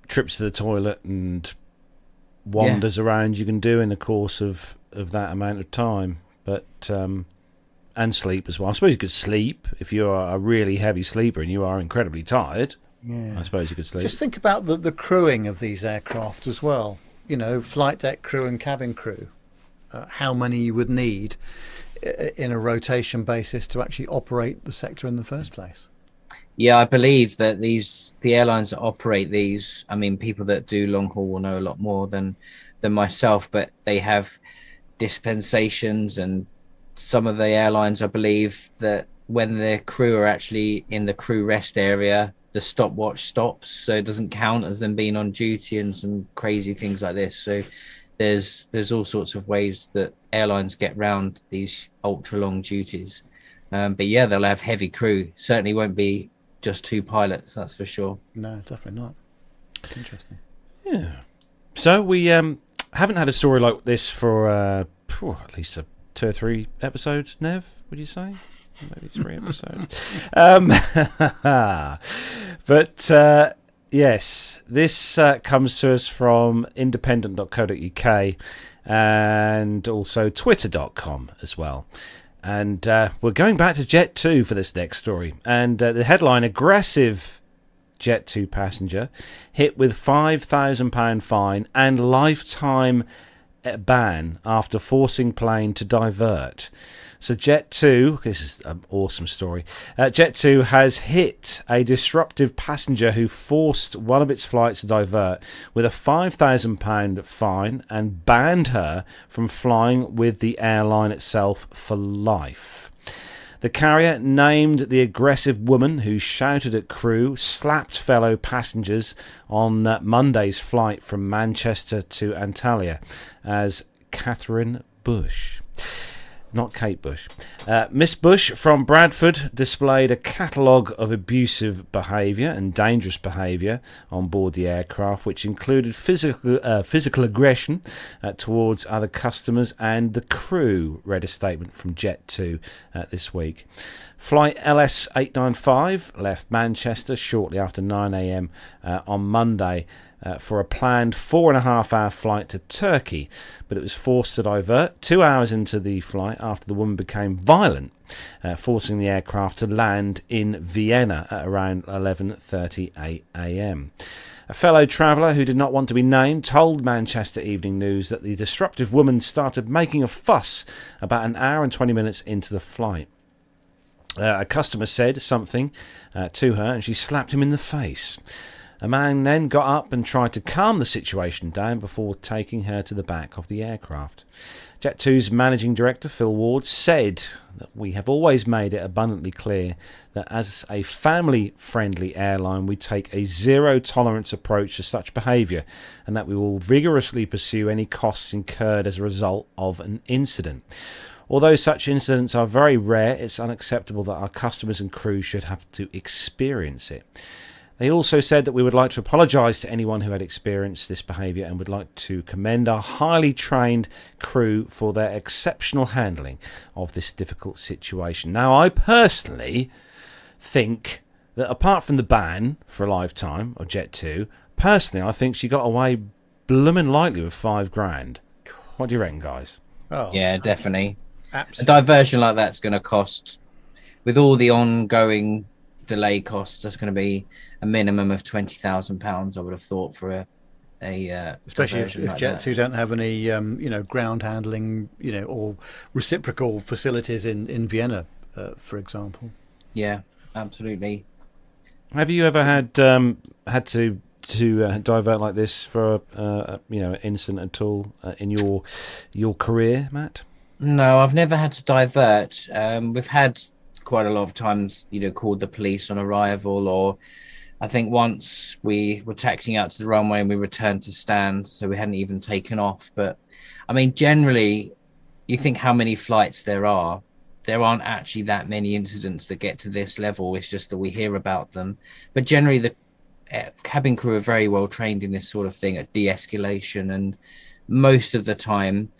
trips to the toilet and wanders around you can do in the course of that amount of time. But and sleep as well. I suppose you could sleep if you are a really heavy sleeper and you are incredibly tired. yeah. I suppose you could sleep. Just think about the crewing of these aircraft as well. You know, flight deck crew and cabin crew. How many you would need in a rotation basis to actually operate the sector in the first place. Yeah, I believe that the airlines that operate these, I mean, people that do long haul will know a lot more than myself, but they have dispensations, and some of the airlines, I believe, that when the crew are actually in the crew rest area, the stopwatch stops, so it doesn't count as them being on duty and some crazy things like this. So there's all sorts of ways that airlines get round these ultra long duties. But yeah, they'll have heavy crew. Certainly won't be just 2 pilots, that's for sure. No, definitely not. Interesting. Yeah. So we haven't had a story like this for at least 2 or 3 episodes, Nev, would you say? Maybe 3 episodes. But yes, this comes to us from independent.co.uk and also twitter.com as well. And we're going back to Jet 2 for this next story. And the headline, aggressive Jet 2 passenger hit with £5,000 fine and lifetime ban after forcing plane to divert. So Jet 2, this is an awesome story. Jet 2 has hit a disruptive passenger who forced one of its flights to divert with a £5,000 fine and banned her from flying with the airline itself for life. The carrier named the aggressive woman who shouted at crew, slapped fellow passengers on Monday's flight from Manchester to Antalya as Catherine Bush. Not Kate Bush. Miss Bush from Bradford displayed a catalogue of abusive behaviour and dangerous behaviour on board the aircraft, which included physical aggression towards other customers and the crew, read a statement from Jet 2 this week. Flight LS895 left Manchester shortly after 9 a.m. On Monday for a planned 4.5-hour flight to Turkey, but it was forced to divert 2 hours into the flight after the woman became violent, forcing the aircraft to land in Vienna at around 11:38 a.m. A fellow traveller who did not want to be named told Manchester Evening News that the disruptive woman started making a fuss about an hour and 20 minutes into the flight. A customer said something to her and she slapped him in the face. A man then got up and tried to calm the situation down before taking her to the back of the aircraft. Jet2's managing director, Phil Ward, said that we have always made it abundantly clear that as a family-friendly airline, we take a zero-tolerance approach to such behaviour and that we will vigorously pursue any costs incurred as a result of an incident. Although such incidents are very rare, it's unacceptable that our customers and crew should have to experience it. They also said that we would like to apologise to anyone who had experienced this behaviour and would like to commend our highly trained crew for their exceptional handling of this difficult situation. Now, I personally think that apart from the ban for a lifetime of Jet 2, personally, I think she got away blooming lightly with $5,000. What do you reckon, guys? Oh, Yeah, definitely. absolutely. A diversion like that's going to cost, with all the ongoing delay costs, that's going to be a minimum of £20,000, I would have thought, for a Especially if diversion like Jet that. 2 don't have any, ground handling, or reciprocal facilities in Vienna, for example. Yeah, absolutely. Have you ever had to to divert like this for an incident at all in your career, Matt? No, I've never had to divert. We've had quite a lot of times, called the police on arrival, or I think once we were taxiing out to the runway and we returned to stand, so we hadn't even taken off. But I mean, generally, you think how many flights there are. There aren't actually that many incidents that get to this level. It's just that we hear about them. But generally, the cabin crew are very well trained in this sort of thing at de-escalation, and most of the time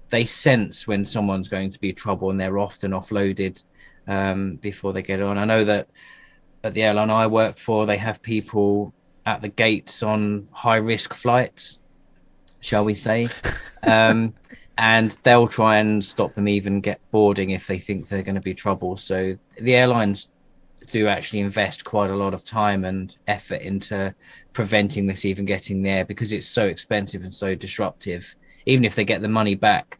they sense when someone's going to be trouble, and they're often offloaded before they get on. I know that at the airline I work for, they have people at the gates on high-risk flights, shall we say, and they'll try and stop them even get boarding if they think they're going to be trouble. So the airlines do actually invest quite a lot of time and effort into preventing this even getting there, because it's so expensive and so disruptive. Even if they get the money back,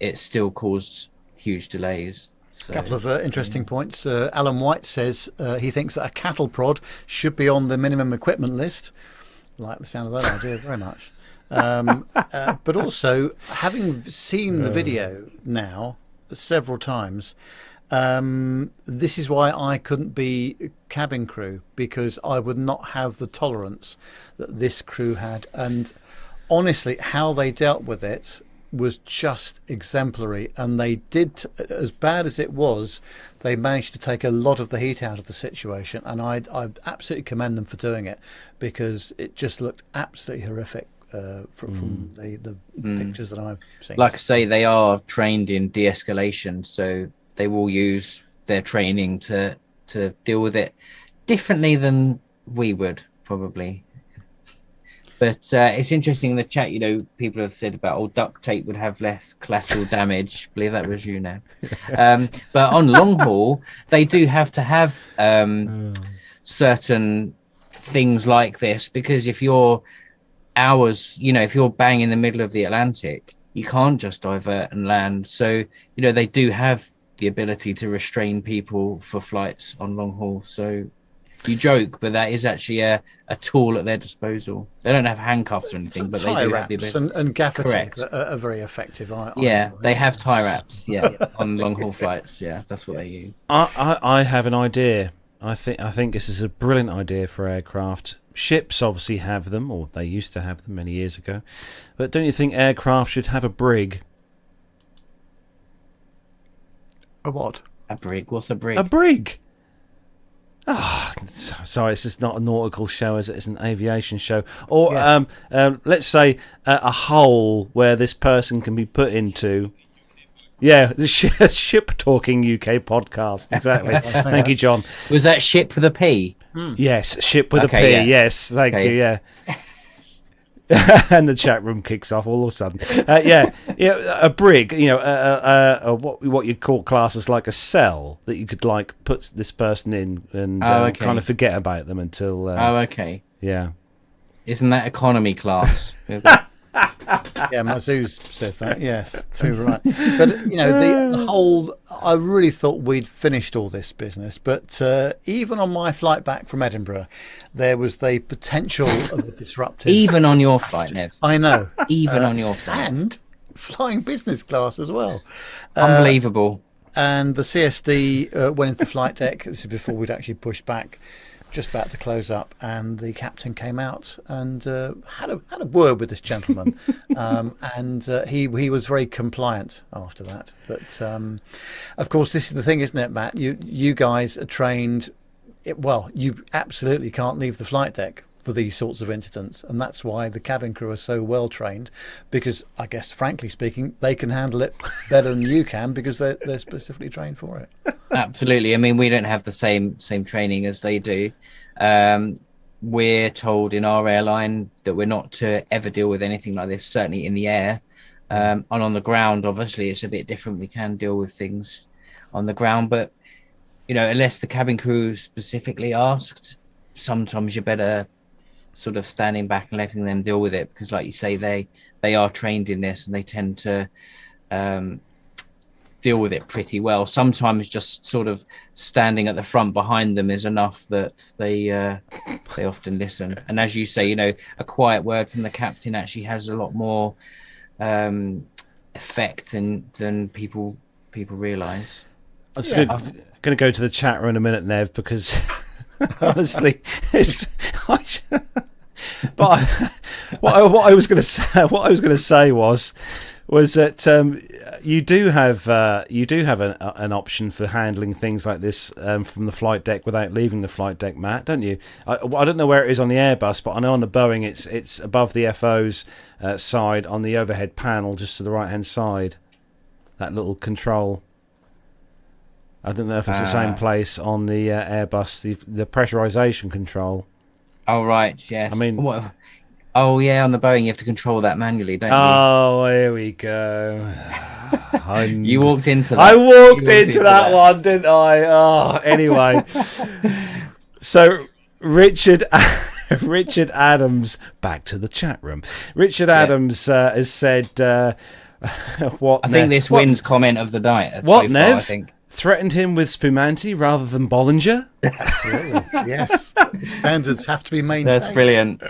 it still caused huge delays. So, a couple of interesting points. Alan White says he thinks that a cattle prod should be on the minimum equipment list. I like the sound of that idea very much. But also, having seen the video now several times, this is why I couldn't be cabin crew, because I would not have the tolerance that this crew had. And honestly, how they dealt with it was just exemplary, and they did, as bad as it was, they managed to take a lot of the heat out of the situation, and I absolutely commend them for doing it, because it just looked absolutely horrific from the pictures that I've seen. Like I say, they are trained in de-escalation, so they will use their training to deal with it differently than we would probably. But it's interesting in the chat, people have said about duct tape would have less collateral damage. I believe that was you, Nev. But on long haul, they do have to have certain things like this, because if you're hours, if you're bang in the middle of the Atlantic, you can't just divert and land. So, they do have the ability to restrain people for flights on long haul. So you joke, but that is actually a tool at their disposal. They don't have handcuffs or anything, but they do have the ability. And gaffer tape are very effective. They have tie wraps. Yeah, on long haul flights. Yeah, that's what they use. I have an idea. I think this is a brilliant idea for aircraft. Ships obviously have them, or they used to have them many years ago. But don't you think aircraft should have a brig? A what? A brig? What's a brig? A brig. Sorry, it's just not a nautical show, is it? It's an aviation show. Or yes. Let's say a hole where this person can be put into. Yeah, the ship talking UK podcast. Exactly. Thank you, John. Was that ship with a P? Yes, ship with a P. Yeah. Yes, thank you. Yeah. And the chat room kicks off all of a sudden. A brig. What you'd call classes like a cell that you could put this person in and kind of forget about them until. Okay. Yeah. Isn't that economy class? Yeah, Mazouz says that. Yes, too right. But the whole, I really thought we'd finished all this business. But even on my flight back from Edinburgh, there was the potential of a disruptive. Even on your flight, Nev. I know. Even on your flight, and flying business class as well. Unbelievable. And the CSD went into the flight deck. This is before we'd actually pushed back. Just about to close up, and the captain came out and had a word with this gentleman, and he was very compliant after that. But of course, this is the thing, isn't it, Matt? You guys are trained. You absolutely can't leave the flight deck for these sorts of incidents, and that's why the cabin crew are so well trained, because I guess, frankly speaking, they can handle it better than you can, because they're specifically trained for it. Absolutely. I mean, we don't have the same training as they do. We're told in our airline that we're not to ever deal with anything like this, certainly in the air. And on the ground, obviously, it's a bit different. We can deal with things on the ground, but unless the cabin crew specifically asked, sometimes you're better sort of standing back and letting them deal with it, because like you say, they are trained in this, and they tend to deal with it pretty well. Sometimes just sort of standing at the front behind them is enough that they often listen. And as you say, a quiet word from the captain actually has a lot more effect than people realise. I'm just going to go to the chat room in a minute, Nev, because honestly, but what I was going to say was that you do have an option for handling things like this from the flight deck without leaving the flight deck, Matt, don't you? I don't know where it is on the Airbus, but I know on the Boeing it's above the FO's side on the overhead panel, just to the right hand side. That little control. I don't know if it's the same place on the Airbus, the pressurization control. Oh right, yes. I mean, oh yeah, on the Boeing you have to control that manually, don't you? Oh, here we go. You walked into that. I walked into that one, didn't I? Oh, anyway. So Richard Adams, back to the chat room. Richard Adams has said, "What?" I think this wins comment of the night. What, so Nev? far, I think. Threatened him with Spumanti rather than Bollinger? Absolutely, yes. The standards have to be maintained. That's brilliant.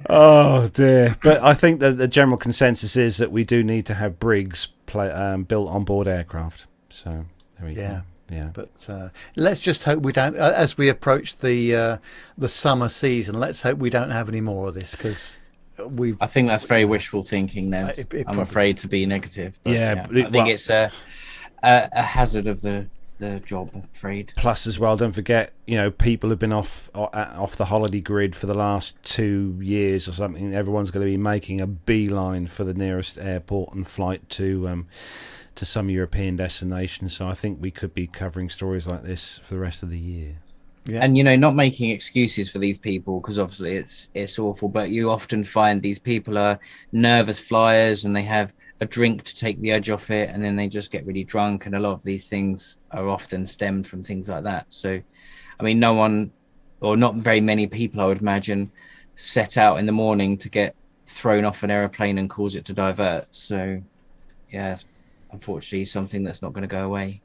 Oh dear! But I think that the general consensus is that we do need to have Briggs built on board aircraft. So there we go. Yeah. But let's just hope we don't, as we approach the summer season. Let's hope we don't have any more of this, because I think that's very wishful thinking. Now I'm afraid to be negative. But I think it's a hazard of the job, I'm afraid. Plus, as well, don't forget, people have been off the holiday grid for the last 2 years or something. Everyone's going to be making a beeline for the nearest airport and flight to some European destination. So I think we could be covering stories like this for the rest of the year. Yeah. And not making excuses for these people, because obviously it's awful, but you often find these people are nervous flyers and they have a drink to take the edge off it, and then they just get really drunk, and a lot of these things are often stemmed from things like that. So I mean, no one, or not very many people, I would imagine, set out in the morning to get thrown off an aeroplane and cause it to divert. So yeah, it's unfortunately something that's not going to go away.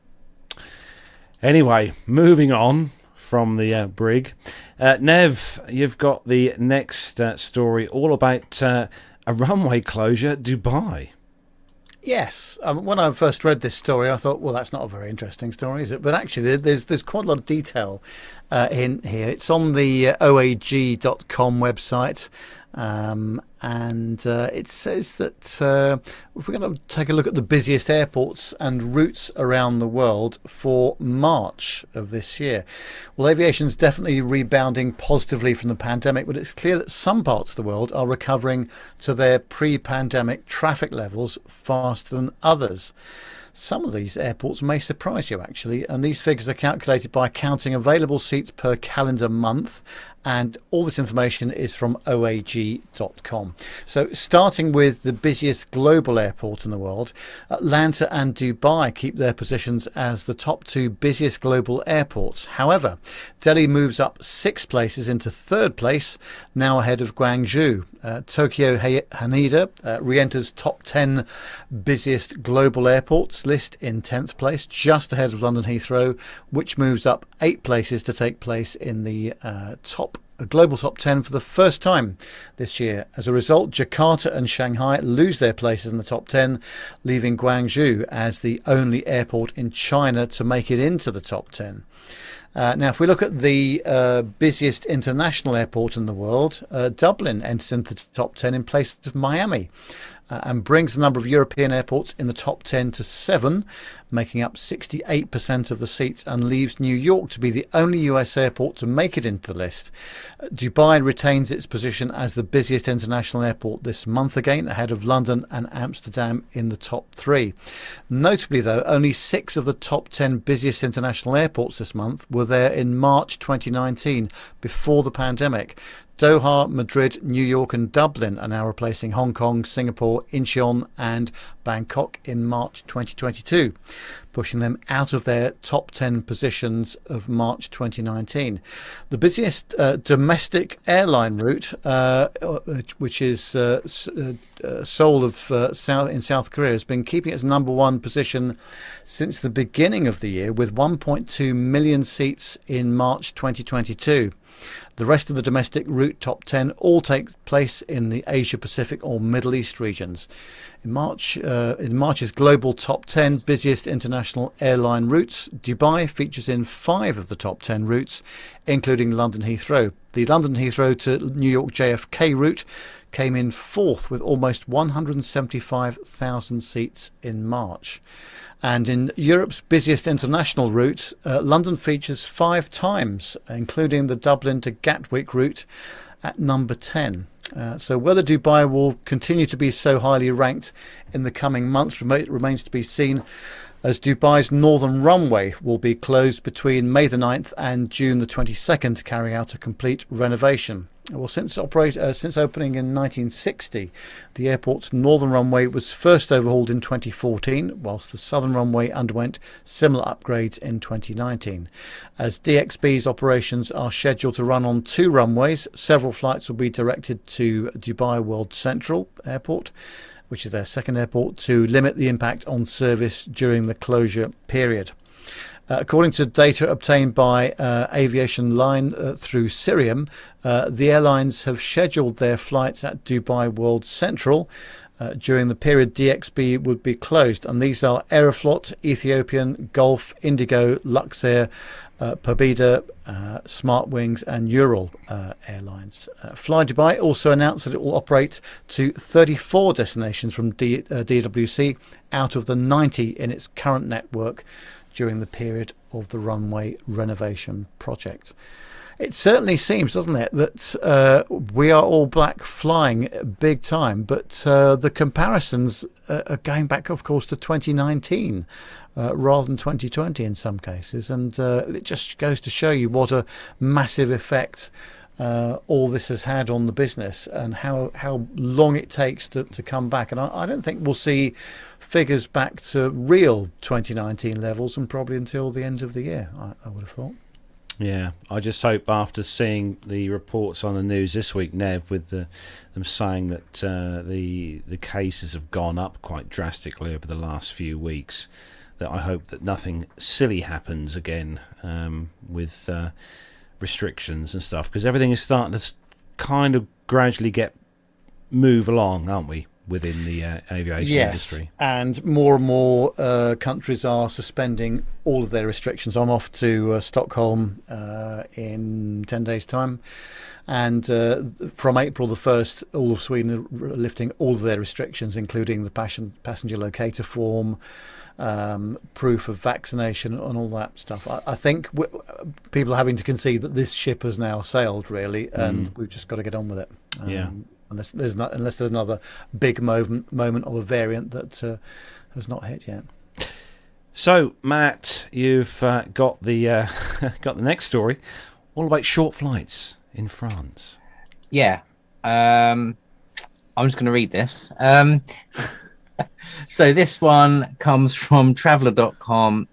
Anyway, moving on from the brig, Nev, you've got the next story all about a runway closure at Dubai. Yes. When I first read this story, I thought, well, that's not a very interesting story, is it? But actually, there's quite a lot of detail in here. It's on the OAG.com website. And it says that if we're going to take a look at the busiest airports and routes around the world for March of this year. Well, aviation's definitely rebounding positively from the pandemic, but it's clear that some parts of the world are recovering to their pre-pandemic traffic levels faster than others. Some of these airports may surprise you, actually, and these figures are calculated by counting available seats per calendar month, and all this information is from OAG.com. So starting with the busiest global airport in the world, Atlanta and Dubai keep their positions as the top two busiest global airports. However, Delhi moves up 6 places into 3rd place, now ahead of Guangzhou. Tokyo Haneda re-enters top 10 busiest global airports list in 10th place, just ahead of London Heathrow, which moves up 8 places to take place in the global top 10 for the first time this year. As a result, Jakarta and Shanghai lose their places in the top 10, leaving Guangzhou as the only airport in China to make it into the top 10. Now, if we look at the busiest international airport in the world, Dublin enters into the top 10 in place of Miami, and brings the number of European airports in the top 10 to 7, making up 68% of the seats, and leaves New York to be the only US airport to make it into the list. Dubai retains its position as the busiest international airport this month again, ahead of London and Amsterdam in the top 3. Notably, though, only 6 of the top 10 busiest international airports this month were there in March 2019, before the pandemic. Doha, Madrid, New York and Dublin are now replacing Hong Kong, Singapore, Incheon and Bangkok in March 2022. pushing them out of their top 10 positions of March 2019. The busiest domestic airline route, which is Seoul of South Korea, has been keeping its number one position since the beginning of the year, with 1.2 million seats in March 2022. The rest of the domestic route top 10 all take place in the Asia Pacific or Middle East regions. In March's global top 10 busiest international airline routes, Dubai features in 5 of the top 10 routes, including London Heathrow. The London Heathrow to New York JFK route came in 4th with almost 175,000 seats in March. And in Europe's busiest international route, London features 5 times, including the Dublin to Gatwick route at number 10. So whether Dubai will continue to be so highly ranked in the coming months remains to be seen, as Dubai's northern runway will be closed between May the 9th and June the 22nd to carry out a complete renovation. Well, since opening in 1960, the airport's northern runway was first overhauled in 2014, whilst the southern runway underwent similar upgrades in 2019. As DXB's operations are scheduled to run on 2 runways, several flights will be directed to Dubai World Central Airport, which is their second airport, to limit the impact on service during the closure period. According to data obtained by Aviation line through Cirium, the airlines have scheduled their flights at Dubai World Central during the period DXB would be closed, and these are Aeroflot, Ethiopian, Gulf, Indigo, Luxair, Pobeda, Smartwings and Ural Airlines. Fly Dubai also announced that it will operate to 34 destinations from DWC out of the 90 in its current network during the period of the runway renovation project. It certainly seems, doesn't it, that we are all black flying big time, but the comparisons are going back, of course, to 2019 rather than 2020 in some cases. And it just goes to show you what a massive effect all this has had on the business and how long it takes to come back. And I don't think we'll see figures back to real 2019 levels and probably until the end of the year, I would have thought. Yeah, I just hope after seeing the reports on the news this week, Nev, with them saying that the cases have gone up quite drastically over the last few weeks, that I hope that nothing silly happens again with restrictions and stuff, because everything is starting to kind of gradually move along, aren't we, within the aviation industry? And more countries are suspending all of their restrictions. I'm off to Stockholm in 10 days' time, and from April the 1st, all of Sweden are lifting all of their restrictions, including the passenger locator form, proof of vaccination and all that stuff. I think people are having to concede that this ship has now sailed, really, and we've just got to get on with it. Unless there's another big moment of a variant that has not hit yet. So, Matt, you've got the got the next story, all about short flights in France. Yeah, I'm just going to read this. So this one comes from traveller.com,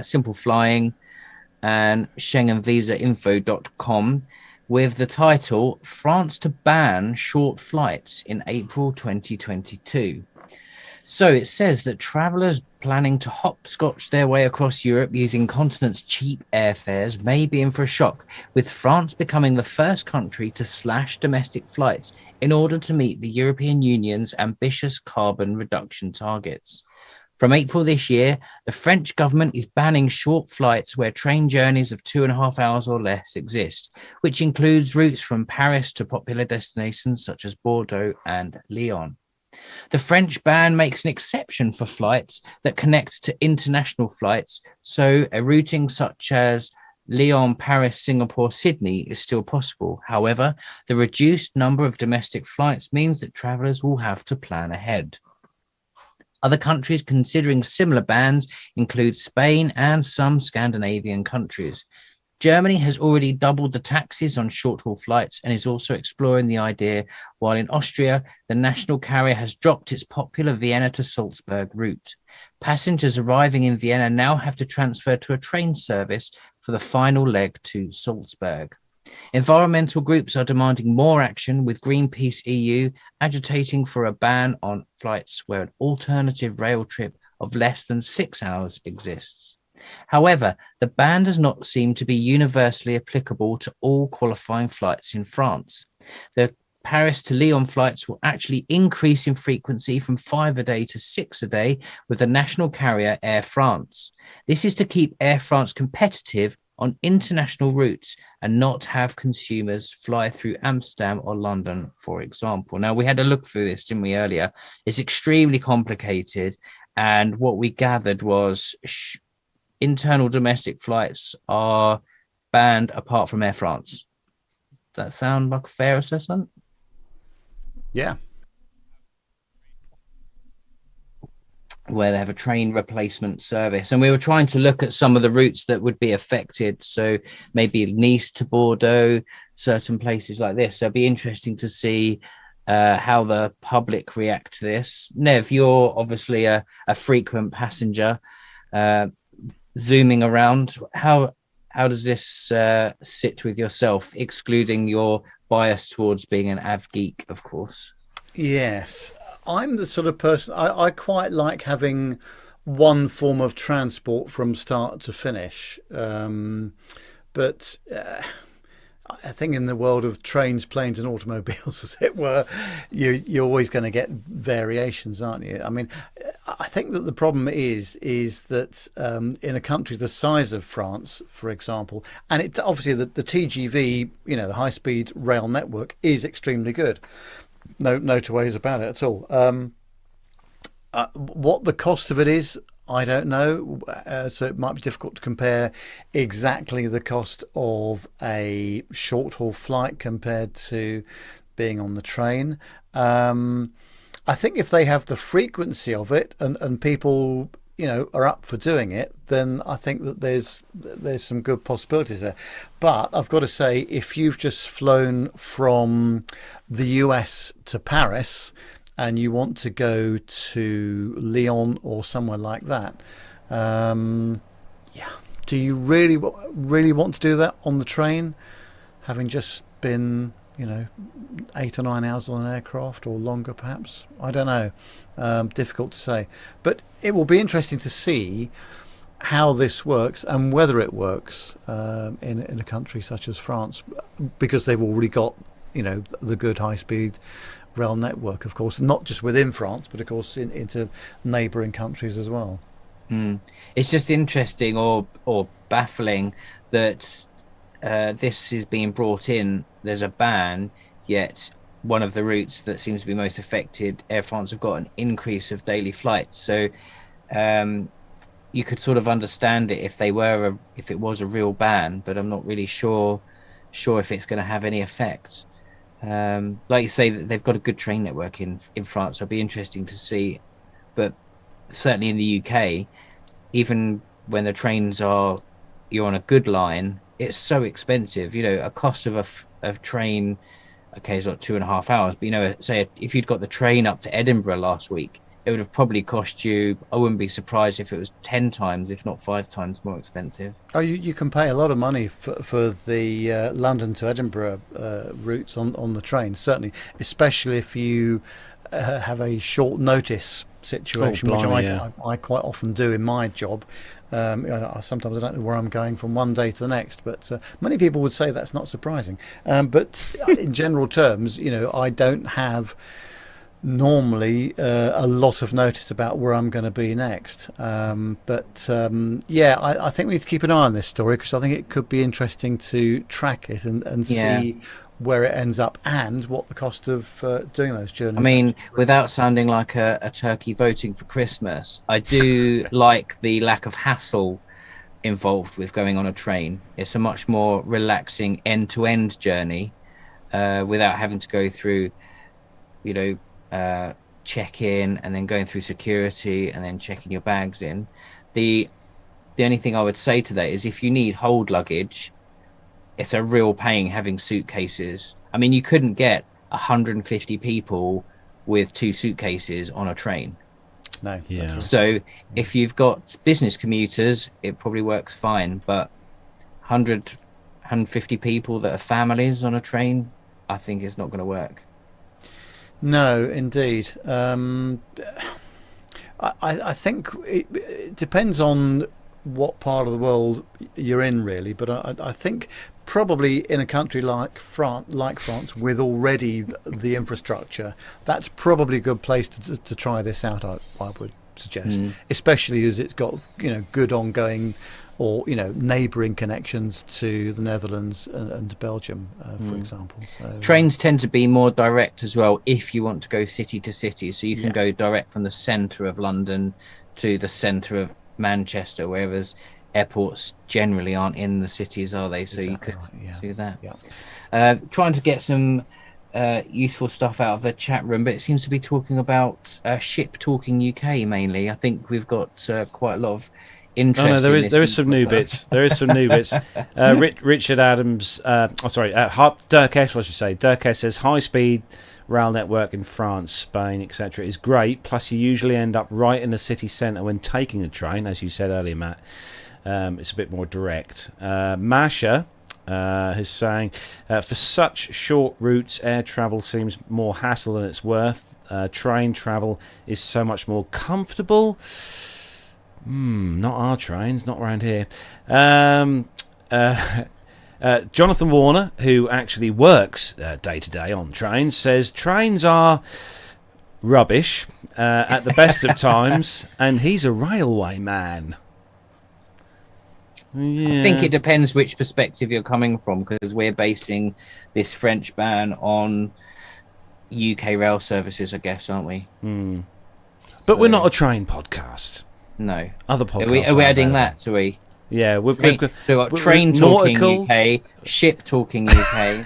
Simple Flying, and SchengenVisaInfo.com, with the title "France to ban short flights in April 2022. So it says that travellers planning to hopscotch their way across Europe using continent's cheap airfares may be in for a shock, with France becoming the first country to slash domestic flights in order to meet the European Union's ambitious carbon reduction targets. From April this year, the French government is banning short flights where train journeys of 2.5 hours or less exist, which includes routes from Paris to popular destinations such as Bordeaux and Lyon. The French ban makes an exception for flights that connect to international flights, so a routing such as Lyon, Paris, Singapore, Sydney is still possible. However, the reduced number of domestic flights means that travellers will have to plan ahead. Other countries considering similar bans include Spain and some Scandinavian countries. Germany has already doubled the taxes on short-haul flights and is also exploring the idea, while in Austria, the national carrier has dropped its popular Vienna to Salzburg route. Passengers arriving in Vienna now have to transfer to a train service for the final leg to Salzburg. Environmental groups are demanding more action, with Greenpeace EU agitating for a ban on flights where an alternative rail trip of less than 6 hours exists. However, the ban does not seem to be universally applicable to all qualifying flights in France. The Paris to Lyon flights will actually increase in frequency from 5 a day to 6 a day with the national carrier Air France. This is to keep Air France competitive on international routes and not have consumers fly through Amsterdam or London, for example. Now, we had a look through this, didn't we, earlier? It's extremely complicated, and what we gathered was internal domestic flights are banned apart from Air France. Does that sound like a fair assessment? Yeah. Where they have a train replacement service. And we were trying to look at some of the routes that would be affected. So maybe Nice to Bordeaux, certain places like this. So it'd be interesting to see how the public react to this. Nev, you're obviously a frequent passenger, zooming around. How does this sit with yourself, excluding your bias towards being an av geek, of course? Yes. I'm the sort of person, I quite like having one form of transport from start to finish. But I think in the world of trains, planes and automobiles, as it were, you're always going to get variations, aren't you? I mean, I think that the problem is that in a country the size of France, for example, and it obviously the TGV, the high-speed rail network is extremely good. No two ways about it at all. What the cost of it is, I don't know. So it might be difficult to compare exactly the cost of a short-haul flight compared to being on the train. I think if they have the frequency of it and people, are up for doing it, then I think that there's some good possibilities there. But I've got to say, if you've just flown from the US to Paris and you want to go to Lyon or somewhere like that, do you really want to do that on the train, having just been 8 or 9 hours on an aircraft, or longer perhaps? I don't know. Difficult to say. But it will be interesting to see how this works and whether it works in a country such as France, because they've already got the good high-speed rail network, of course, not just within France, but of course into neighbouring countries as well. It's just interesting or baffling that this is being brought in. There's a ban, yet one of the routes that seems to be most affected, Air France, have got an increase of daily flights. So you could sort of understand it if it was a real ban, but I'm not really sure if it's going to have any effect. Like you say, that they've got a good train network in France. It'll be interesting to see, but certainly in the UK, even when the trains you're on a good line, it's so expensive. A cost of a train, okay, it's not 2.5 hours, but say if you'd got the train up to Edinburgh last week, it would have probably cost you, I wouldn't be surprised if it was 10 times, if not 5 times more expensive. Oh, you can pay a lot of money for the London to Edinburgh routes on the train, certainly, especially if you have a short notice situation, which I quite often do in my job. Sometimes I don't know where I'm going from one day to the next, but many people would say that's not surprising. But in general terms, I don't have normally a lot of notice about where I'm going to be next. I think we need to keep an eye on this story, because I think it could be interesting to track it and see where it ends up and what the cost of doing those journeys. I mean, without sounding like a turkey voting for Christmas, I do like the lack of hassle involved with going on a train. It's a much more relaxing end-to-end journey without having to go through, check-in and then going through security and then checking your bags in. The only thing I would say to that is, if you need hold luggage, it's a real pain having suitcases. I mean, you couldn't get 150 people with 2 suitcases on a train. No. Yeah. That's So if you've got business commuters, it probably works fine. But 150 people that are families on a train, I think it's not going to work. No, indeed. I think it depends on what part of the world you're in, really. But I think probably in a country like France, with already the infrastructure, that's probably a good place to try this out. I would suggest, especially as it's got good ongoing or neighbouring connections to the Netherlands and Belgium, for example. So Trains tend to be more direct as well if you want to go city to city. So you can go direct from the centre of London to the centre of Manchester, whereas airports generally aren't in the cities, are they? So you could do that. Yeah. Trying to get some useful stuff out of the chat room, but it seems to be talking about Ship Talking UK mainly. I think we've got quite a lot of interest. No, there is some new bits. There is some new bits. Richard Adams, Dirkesh, I should say. Dirkesh says high-speed rail network in France, Spain, etc. is great. Plus, you usually end up right in the city centre when taking the train, as you said earlier, Matt. It's a bit more direct. Masha is saying, for such short routes, air travel seems more hassle than it's worth. Train travel is so much more comfortable. Not our trains, not around here. Jonathan Warner, who actually works day to day on trains, says trains are rubbish at the best of times, and he's a railway man. Yeah. I think it depends which perspective you're coming from, because we're basing this French ban on UK rail services, I guess, aren't we? But we're not a train podcast. No. Other podcasts. Are we adding that to we? Yeah, we've got Train Talking nautical. UK, Ship Talking UK.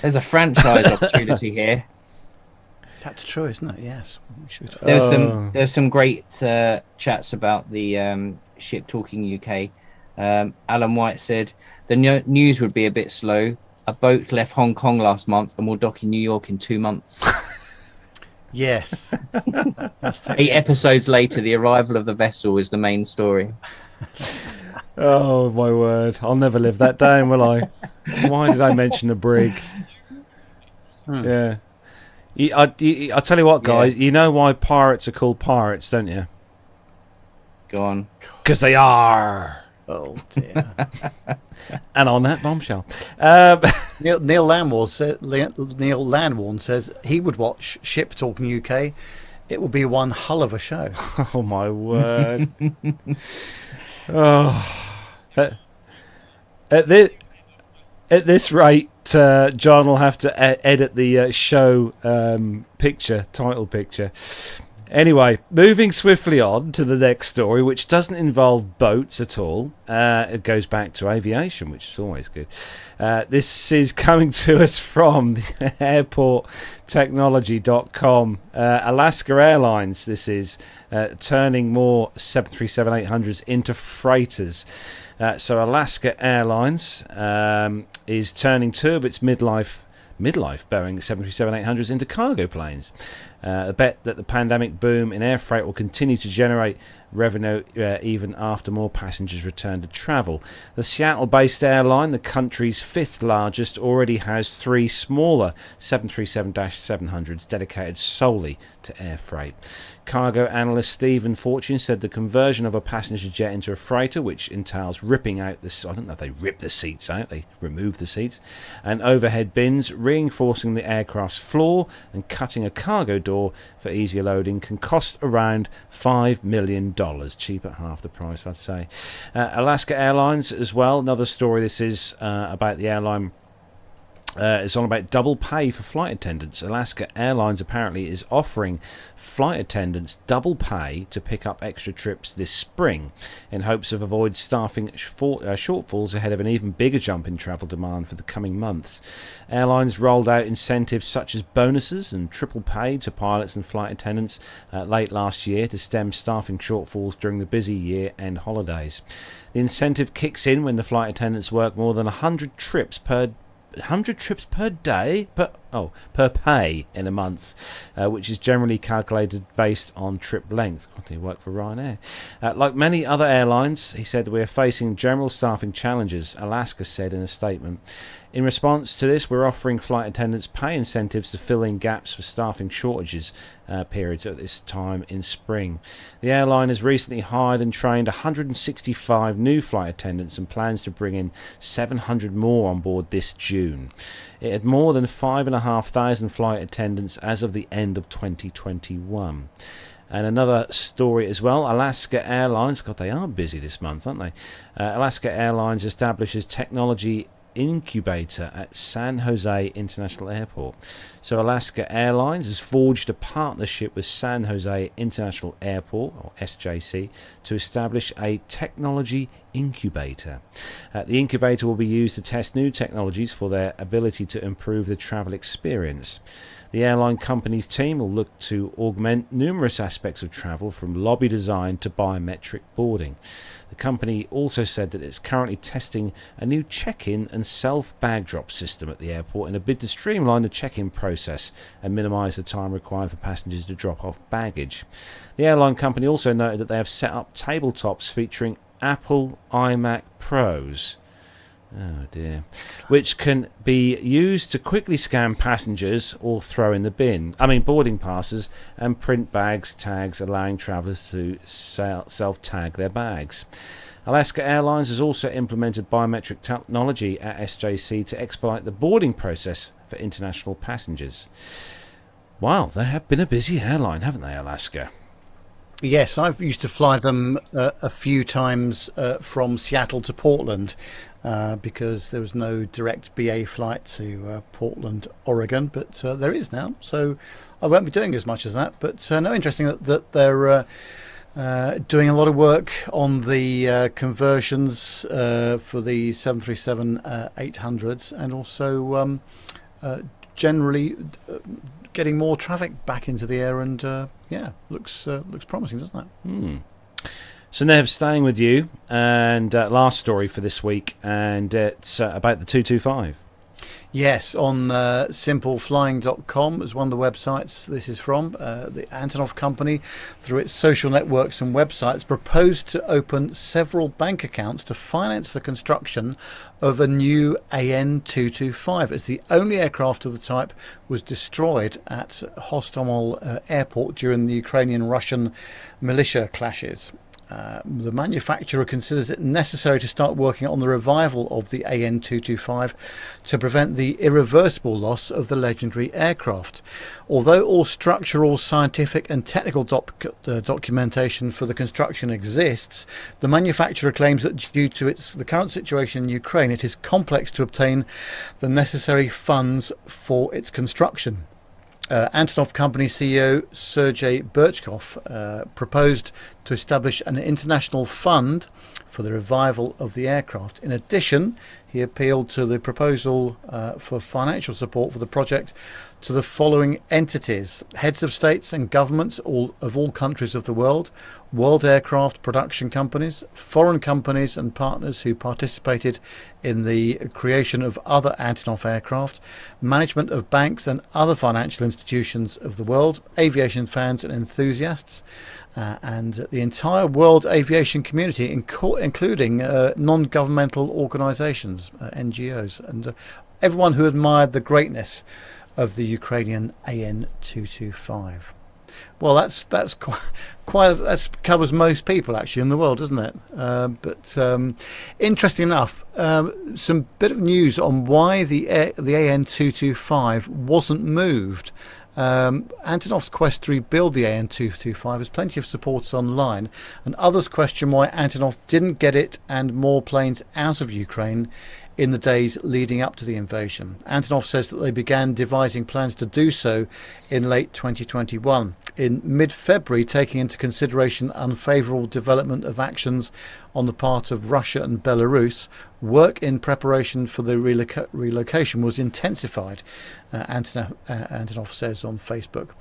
There's a franchise opportunity here. that's true, isn't it? Yes. We should. There's some great chats about the Ship Talking UK. Alan White said the news would be a bit slow. A boat left Hong Kong last month and will dock in New York in 2 months. Yes. That's 8 episodes later, the arrival of the vessel is the main story. Oh my word! I'll never live that down, will I? Why did I mention the brig? Yeah. I'll tell you what, guys. You know why pirates are called pirates, don't you? Go on. Because they are. Oh dear. And on that bombshell, Neil Landwarn says he would watch Ship Talking UK. It will be one hull of a show. oh my word! At this rate, John will have to edit the show title picture. Anyway, moving swiftly on to the next story, which doesn't involve boats at all. It goes back to aviation, which is always good. This is coming to us from the airporttechnology.com. Alaska Airlines, this is turning more 737-800s into freighters. So Alaska Airlines is turning 2 of its midlife Boeing 737-800s into cargo planes. A bet that the pandemic boom in air freight will continue to generate revenue even after more passengers return to travel. The Seattle-based airline, the country's 5th largest, already has 3 smaller 737-700s dedicated solely to air freight. Cargo analyst Stephen Fortune said the conversion of a passenger jet into a freighter, which entails ripping out the... I don't know if they rip the seats out, they remove the seats, and overhead bins, reinforcing the aircraft's floor and cutting a cargo door for easier loading, can cost around $5 million. Cheap at half the price, I'd say. Alaska Airlines as well, another story. This is about the airline It's all about double pay for flight attendants. Alaska Airlines apparently is offering flight attendants double pay to pick up extra trips this spring in hopes of avoid staffing shortfalls ahead of an even bigger jump in travel demand for the coming months. Airlines rolled out incentives such as bonuses and triple pay to pilots and flight attendants late last year to stem staffing shortfalls during the busy year-end holidays. The incentive kicks in when the flight attendants work more than 100 trips per day per pay in a month, which is generally calculated based on trip length. God, they work for Ryanair. Like many other airlines, he said, we are facing general staffing challenges, Alaska said in a statement. In response to this, we're offering flight attendants pay incentives to fill in gaps for staffing shortages periods at this time in spring. The airline has recently hired and trained 165 new flight attendants and plans to bring in 700 more on board this June. It had more than 5,500 flight attendants as of the end of 2021. And another story as well, Alaska Airlines, God, they are busy this month, aren't they? Alaska Airlines establishes technology incubator at San Jose International Airport. So Alaska Airlines has forged a partnership with San Jose International Airport, or SJC, to establish a technology incubator. The incubator will be used to test new technologies for their ability to improve the travel experience. The airline company's team will look to augment numerous aspects of travel, from lobby design to biometric boarding. The company also said that it's currently testing a new check-in and self-bag drop system at the airport in a bid to streamline the check-in process and minimise the time required for passengers to drop off baggage. The airline company also noted that they have set up tabletops featuring Apple iMac Pros. Oh dear. Which can be used to quickly scan passengers or throw in the boarding passes, and print bags tags, allowing travellers to self-tag their bags. Alaska Airlines has also implemented biometric technology at SJC to expedite the boarding process for international passengers. Wow, they have been a busy airline, haven't they, Alaska? Yes, I've used to fly them a few times from Seattle to Portland because there was no direct BA flight to Portland, Oregon, but there is now. So I won't be doing as much as that. But no, interesting that they're doing a lot of work on the conversions for the 737-800s, and also generally getting more traffic back into the air, and looks promising, doesn't it? So Nev, staying with you, and last story for this week, and it's about the 225. Yes, on simpleflying.com is one of the websites this is from. The Antonov company, through its social networks and websites, proposed to open several bank accounts to finance the construction of a new AN-225, as the only aircraft of the type was destroyed at Hostomel airport during the Ukrainian-Russian militia clashes. The manufacturer considers it necessary to start working on the revival of the AN-225 to prevent the irreversible loss of the legendary aircraft. Although all structural, scientific and technical documentation for the construction exists, the manufacturer claims that due to the current situation in Ukraine, it is complex to obtain the necessary funds for its construction. Antonov Company CEO Sergei Birchkov proposed to establish an international fund for the revival of the aircraft. In addition, he appealed to the proposal for financial support for the project to the following entities: heads of states and governments of all countries of the world, world aircraft production companies, foreign companies and partners who participated in the creation of other Antonov aircraft, management of banks and other financial institutions of the world, aviation fans and enthusiasts, and the entire world aviation community, including non-governmental organisations, NGOs, and everyone who admired the greatness of the Ukrainian AN-225. Well, that's quite that covers most people actually in the world, doesn't it? But interesting enough, some bit of news on why the AN-225 wasn't moved. Antonov's quest to rebuild the AN-225 has plenty of supporters online, and others question why Antonov didn't get it and more planes out of Ukraine in the days leading up to the invasion. Antonov says that they began devising plans to do so in late 2021. In mid-February, taking into consideration unfavourable development of actions on the part of Russia and Belarus, work in preparation for the relocation was intensified, Antonov says on Facebook.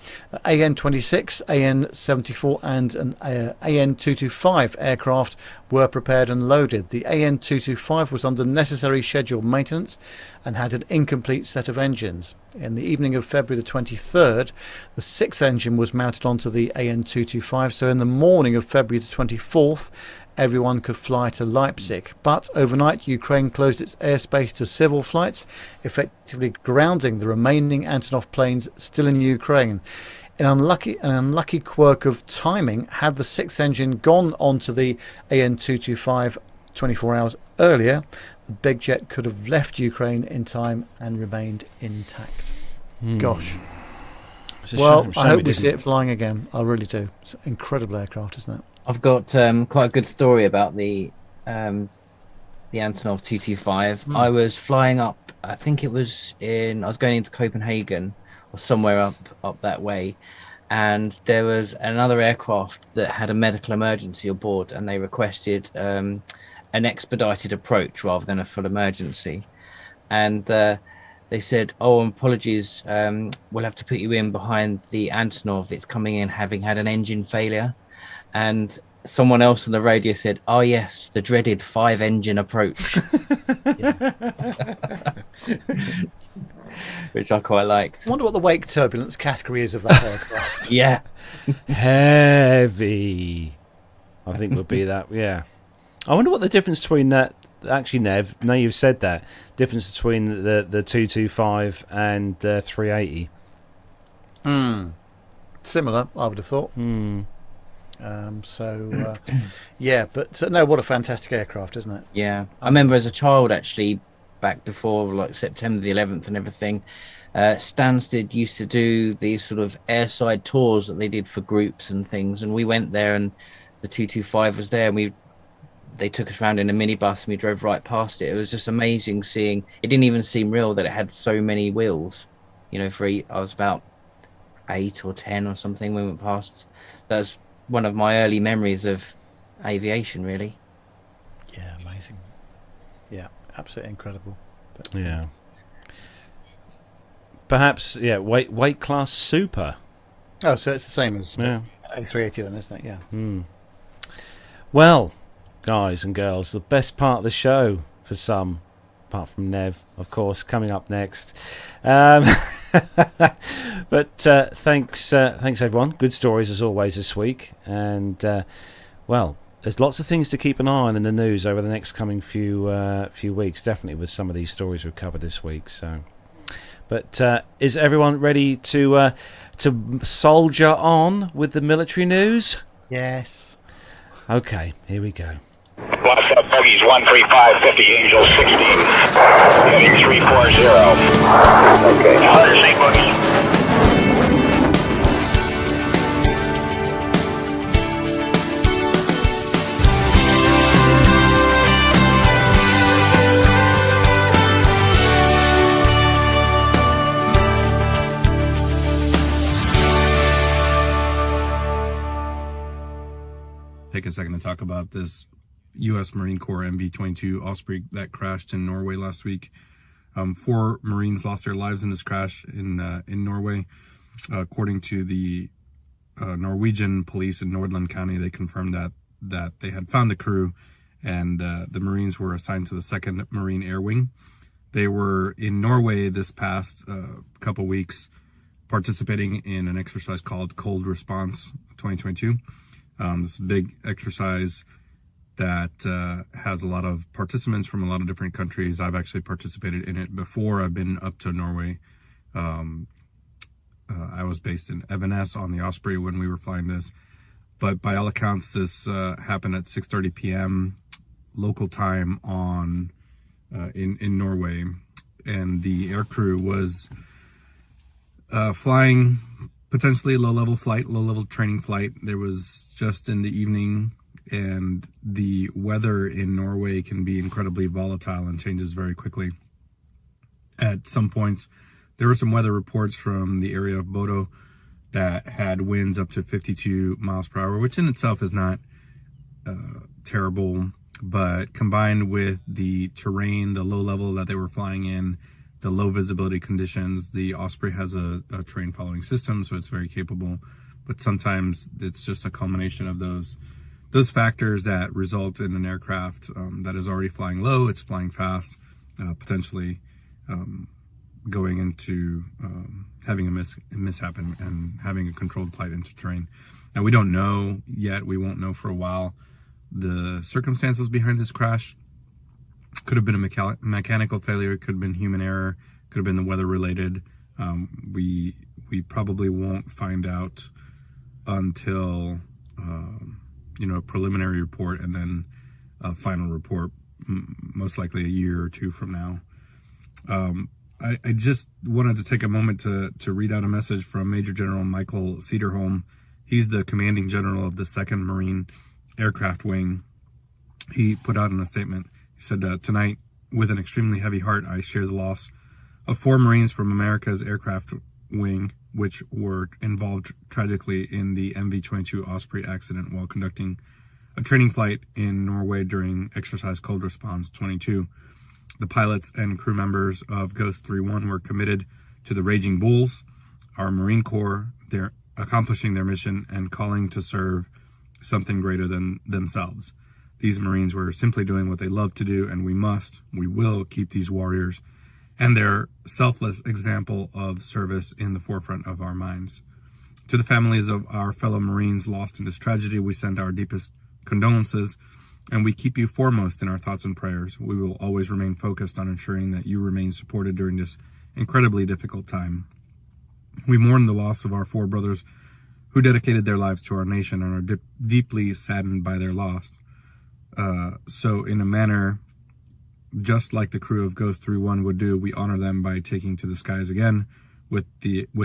AN-26, AN-74 and an AN-225 aircraft were prepared and loaded. The AN-225 was under necessary scheduled maintenance and had an incomplete set of engines. In the evening of February the 23rd, the sixth engine was mounted onto the AN-225, so in the morning of February the 24th, everyone could fly to Leipzig. But overnight, Ukraine closed its airspace to civil flights, effectively grounding the remaining Antonov planes still in Ukraine. An unlucky quirk of timing, had the sixth engine gone onto the AN-225 24 hours earlier, the big jet could have left Ukraine in time and remained intact. Gosh. Well, I hope we see it flying again. I really do. It's an incredible aircraft, isn't it? I've got quite a good story about the Antonov 225. I was flying up, I think it was I was going into Copenhagen or somewhere up that way, and there was another aircraft that had a medical emergency aboard, and they requested an expedited approach rather than a full emergency. And they said, "Oh, apologies, we'll have to put you in behind the Antonov. It's coming in having had an engine failure." And someone else on the radio said, "Oh yes, the dreaded 5-engine approach," which I quite liked. I wonder what the wake turbulence category is of that aircraft. Yeah, heavy. I think would be that. Yeah, I wonder what the difference between that. Actually, Nev, now you've said that, difference between the 225 and 380. Similar, I would have thought. Yeah, but no, what a fantastic aircraft, isn't it? Yeah, I remember as a child, actually, back before like September the 11th and everything, Stansted used to do these sort of airside tours that they did for groups and things, and we went there, and the 225 was there, and they took us around in a minibus, and we drove right past it. It was just amazing seeing. It didn't even seem real that it had so many wheels. You know, I was about 8 or 10 or something when we went past. That's one of my early memories of aviation, really. Yeah, amazing. Yeah, absolutely incredible. But, yeah. Perhaps, yeah, weight class super. Oh, so it's the same as yeah. A380 then, isn't it? Yeah. Well, guys and girls, the best part of the show for some, apart from Nev, of course, coming up next. But thanks everyone. Good stories as always this week, and well, there's lots of things to keep an eye on in the news over the next coming few weeks. Definitely with some of these stories we've covered this week. So, but is everyone ready to soldier on with the military news? Yes. Okay, here we go. What's up, bogies 135, 50, Angel 16, heading 340. Okay. 100 bogies. Take a second to talk about this U.S. Marine Corps MV-22 Osprey that crashed in Norway last week. 4 Marines lost their lives in this crash in Norway. According to the Norwegian police in Nordland County, they confirmed that they had found the crew, and the Marines were assigned to the 2nd Marine Air Wing. They were in Norway this past couple weeks participating in an exercise called Cold Response 2022. This big exercise that has a lot of participants from a lot of different countries. I've actually participated in it before. I've been up to Norway. I was based in Evenes on the Osprey when we were flying this. But by all accounts, this happened at 6:30 p.m. local time in Norway. And the air crew was flying potentially low-level training flight. There was just in the evening, and the weather in Norway can be incredibly volatile and changes very quickly. At some points, there were some weather reports from the area of Bodo that had winds up to 52 miles per hour, which in itself is not terrible, but combined with the terrain, the low level that they were flying in, the low visibility conditions, the Osprey has a terrain following system, so it's very capable. But sometimes it's just a culmination of those factors that result in an aircraft that is already flying low, it's flying fast, potentially going into having a mishap and having a controlled flight into terrain. Now, we don't know yet, we won't know for a while, the circumstances behind this crash. Could have been a mechanical failure, could have been human error, could have been the weather related. We probably won't find out until a preliminary report and then a final report, most likely a year or two from now. I just wanted to take a moment to read out a message from Major General Michael Cederholm. He's the commanding general of the 2nd Marine Aircraft Wing. He put out in a statement, he said, tonight, with an extremely heavy heart, I share the loss of 4 Marines from America's Aircraft Wing, which were involved tragically in the MV-22 Osprey accident while conducting a training flight in Norway during Exercise Cold Response 22. The pilots and crew members of Ghost 31 were committed to the Raging Bulls, our Marine Corps. They're accomplishing their mission and calling to serve something greater than themselves. These Marines were simply doing what they love to do, and we will keep these warriors and their selfless example of service in the forefront of our minds. To the families of our fellow Marines lost in this tragedy, we send our deepest condolences, and we keep you foremost in our thoughts and prayers. We will always remain focused on ensuring that you remain supported during this incredibly difficult time. We mourn the loss of our 4 brothers who dedicated their lives to our nation and are deeply saddened by their loss. So in a manner, just like the crew of Ghost 31 would do, we honor them by taking to the skies again with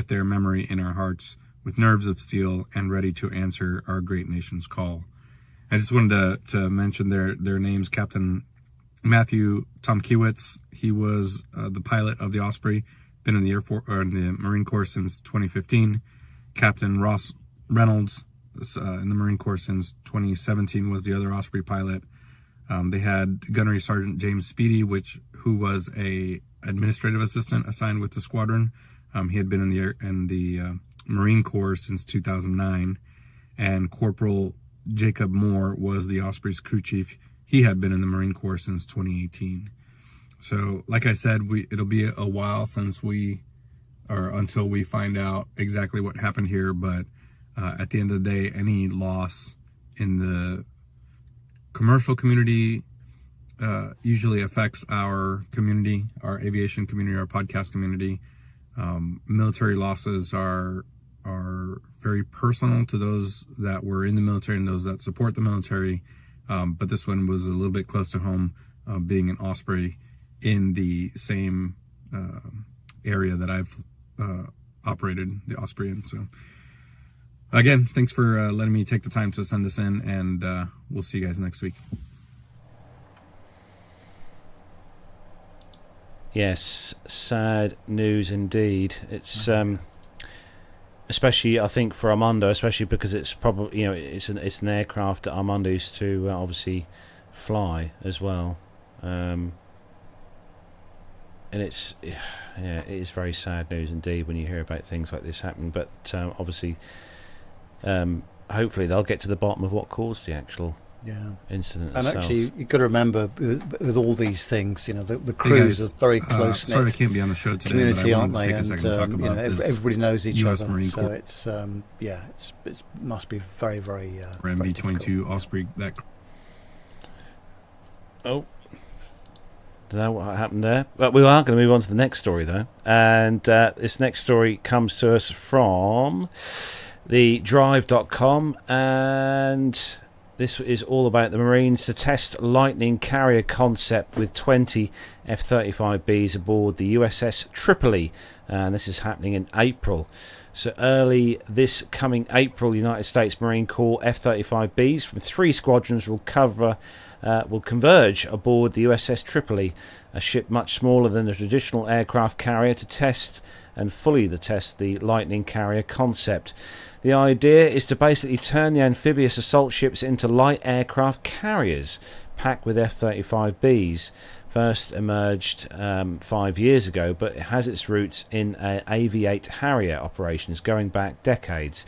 their memory in our hearts, with nerves of steel and ready to answer our great nation's call. I just wanted to mention their names. Captain Matthew Tomkiewicz, he was the pilot of the Osprey, been in the Air Force or in the Marine Corps since 2015. Captain Ross Reynolds, in the Marine Corps since 2017, was the other Osprey pilot. They had Gunnery Sergeant James Speedy, who was a administrative assistant assigned with the squadron. He had been in the Marine Corps since 2009, and Corporal Jacob Moore was the Osprey's crew chief. He had been in the Marine Corps since 2018. So, like I said, it'll be a while until we find out exactly what happened here. But at the end of the day, any loss in the commercial community usually affects our community, our aviation community, our podcast community. Military losses are very personal to those that were in the military and those that support the military. But this one was a little bit close to home, being an Osprey in the same area that I've operated the Osprey in. So again, thanks for letting me take the time to send this in, and we'll see you guys next week. Yes, sad news indeed. It's especially, I think, for Armando, especially because it's probably, it's an aircraft that Armando used to obviously fly as well, and it is very sad news indeed when you hear about things like this happen. But obviously, hopefully they'll get to the bottom of what caused the actual incident and itself. Actually, you've got to remember with all these things, the crews are very close knit. Sorry I can't be on the show today, community, aren't they? And everybody knows each US other. Marine so Corps. it must be very, very. Or MV-22 Osprey. Oh, don't know what happened there, but we are going to move on to the next story though, and this next story comes to us from the drive.com, and this is all about the Marines to test Lightning carrier concept with 20 F-35Bs aboard the USS Tripoli, and this is happening in April. So early this coming April, United States Marine Corps F-35Bs from 3 squadrons will converge aboard the USS Tripoli, a ship much smaller than a traditional aircraft carrier, to test the Lightning carrier concept. The idea is to basically turn the amphibious assault ships into light aircraft carriers packed with F-35Bs. First emerged 5 years ago, but it has its roots in Aviate Harrier operations going back decades.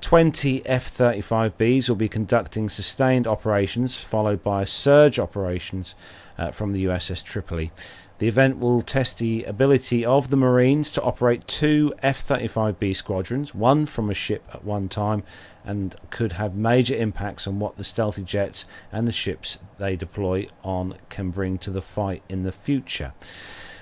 20 F-35Bs will be conducting sustained operations, followed by surge operations from the USS Tripoli. The event will test the ability of the Marines to operate 2 F-35B squadrons, one from a ship at one time, and could have major impacts on what the stealthy jets and the ships they deploy on can bring to the fight in the future.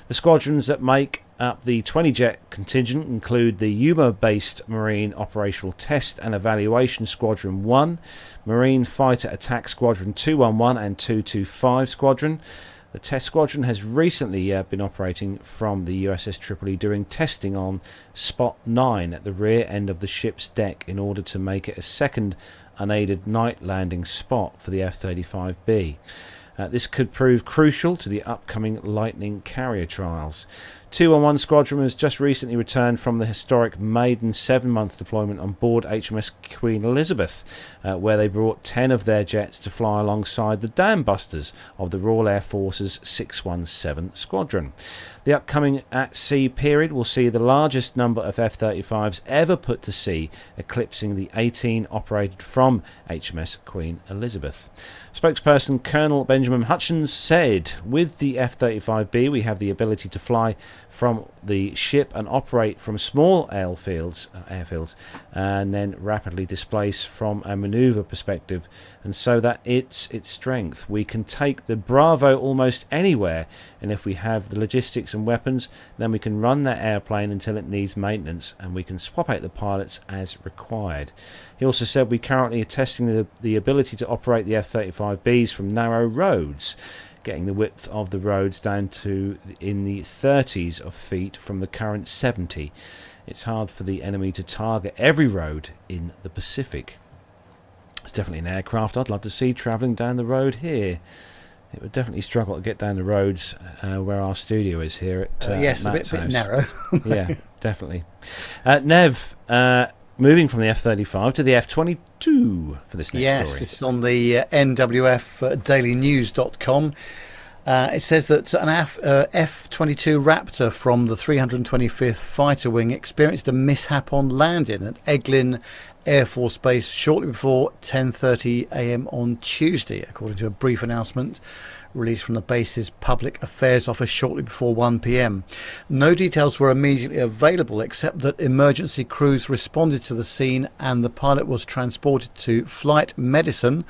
The squadrons that make up the 20-jet contingent include the Yuma-based Marine Operational Test and Evaluation Squadron 1, Marine Fighter Attack Squadron 211 and 225 Squadron. The test squadron has recently been operating from the USS Tripoli, doing testing on Spot 9 at the rear end of the ship's deck in order to make it a second unaided night landing spot for the F-35B. This could prove crucial to the upcoming Lightning carrier trials. 211 Squadron has just recently returned from the historic maiden 7-month deployment on board HMS Queen Elizabeth, where they brought 10 of their jets to fly alongside the dam busters of the Royal Air Force's 617 Squadron. The upcoming at-sea period will see the largest number of F-35s ever put to sea, eclipsing the 18 operated from HMS Queen Elizabeth. Spokesperson Colonel Benjamin Hutchins said, "With the F-35B, we have the ability to fly from the ship and operate from small airfields, and then rapidly displace from a maneuver perspective, and so that it's its strength. We can take the Bravo almost anywhere, and if we have the logistics and weapons, then we can run that airplane until it needs maintenance, and we can swap out the pilots as required." He also said, "We currently are testing the ability to operate the F-35Bs from narrow roads, getting the width of the roads down to in the 30s of feet from the current 70. It's hard for the enemy to target every road in the Pacific." It's definitely an aircraft I'd love to see travelling down the road here. It would definitely struggle to get down the roads where our studio is here at yes, Matt's a bit house. narrow. Yeah, definitely. Nev, moving from the F-35 to the F-22 for this next story. This is on the NWF dailynews.com. It says that an F-22 Raptor from the 325th Fighter Wing experienced a mishap on landing at Eglin Air Force Base shortly before 10:30 a.m. on Tuesday, according to a brief announcement released from the base's public affairs office shortly before 1 p.m. No details were immediately available, except that emergency crews responded to the scene and the pilot was transported to Flight Medicine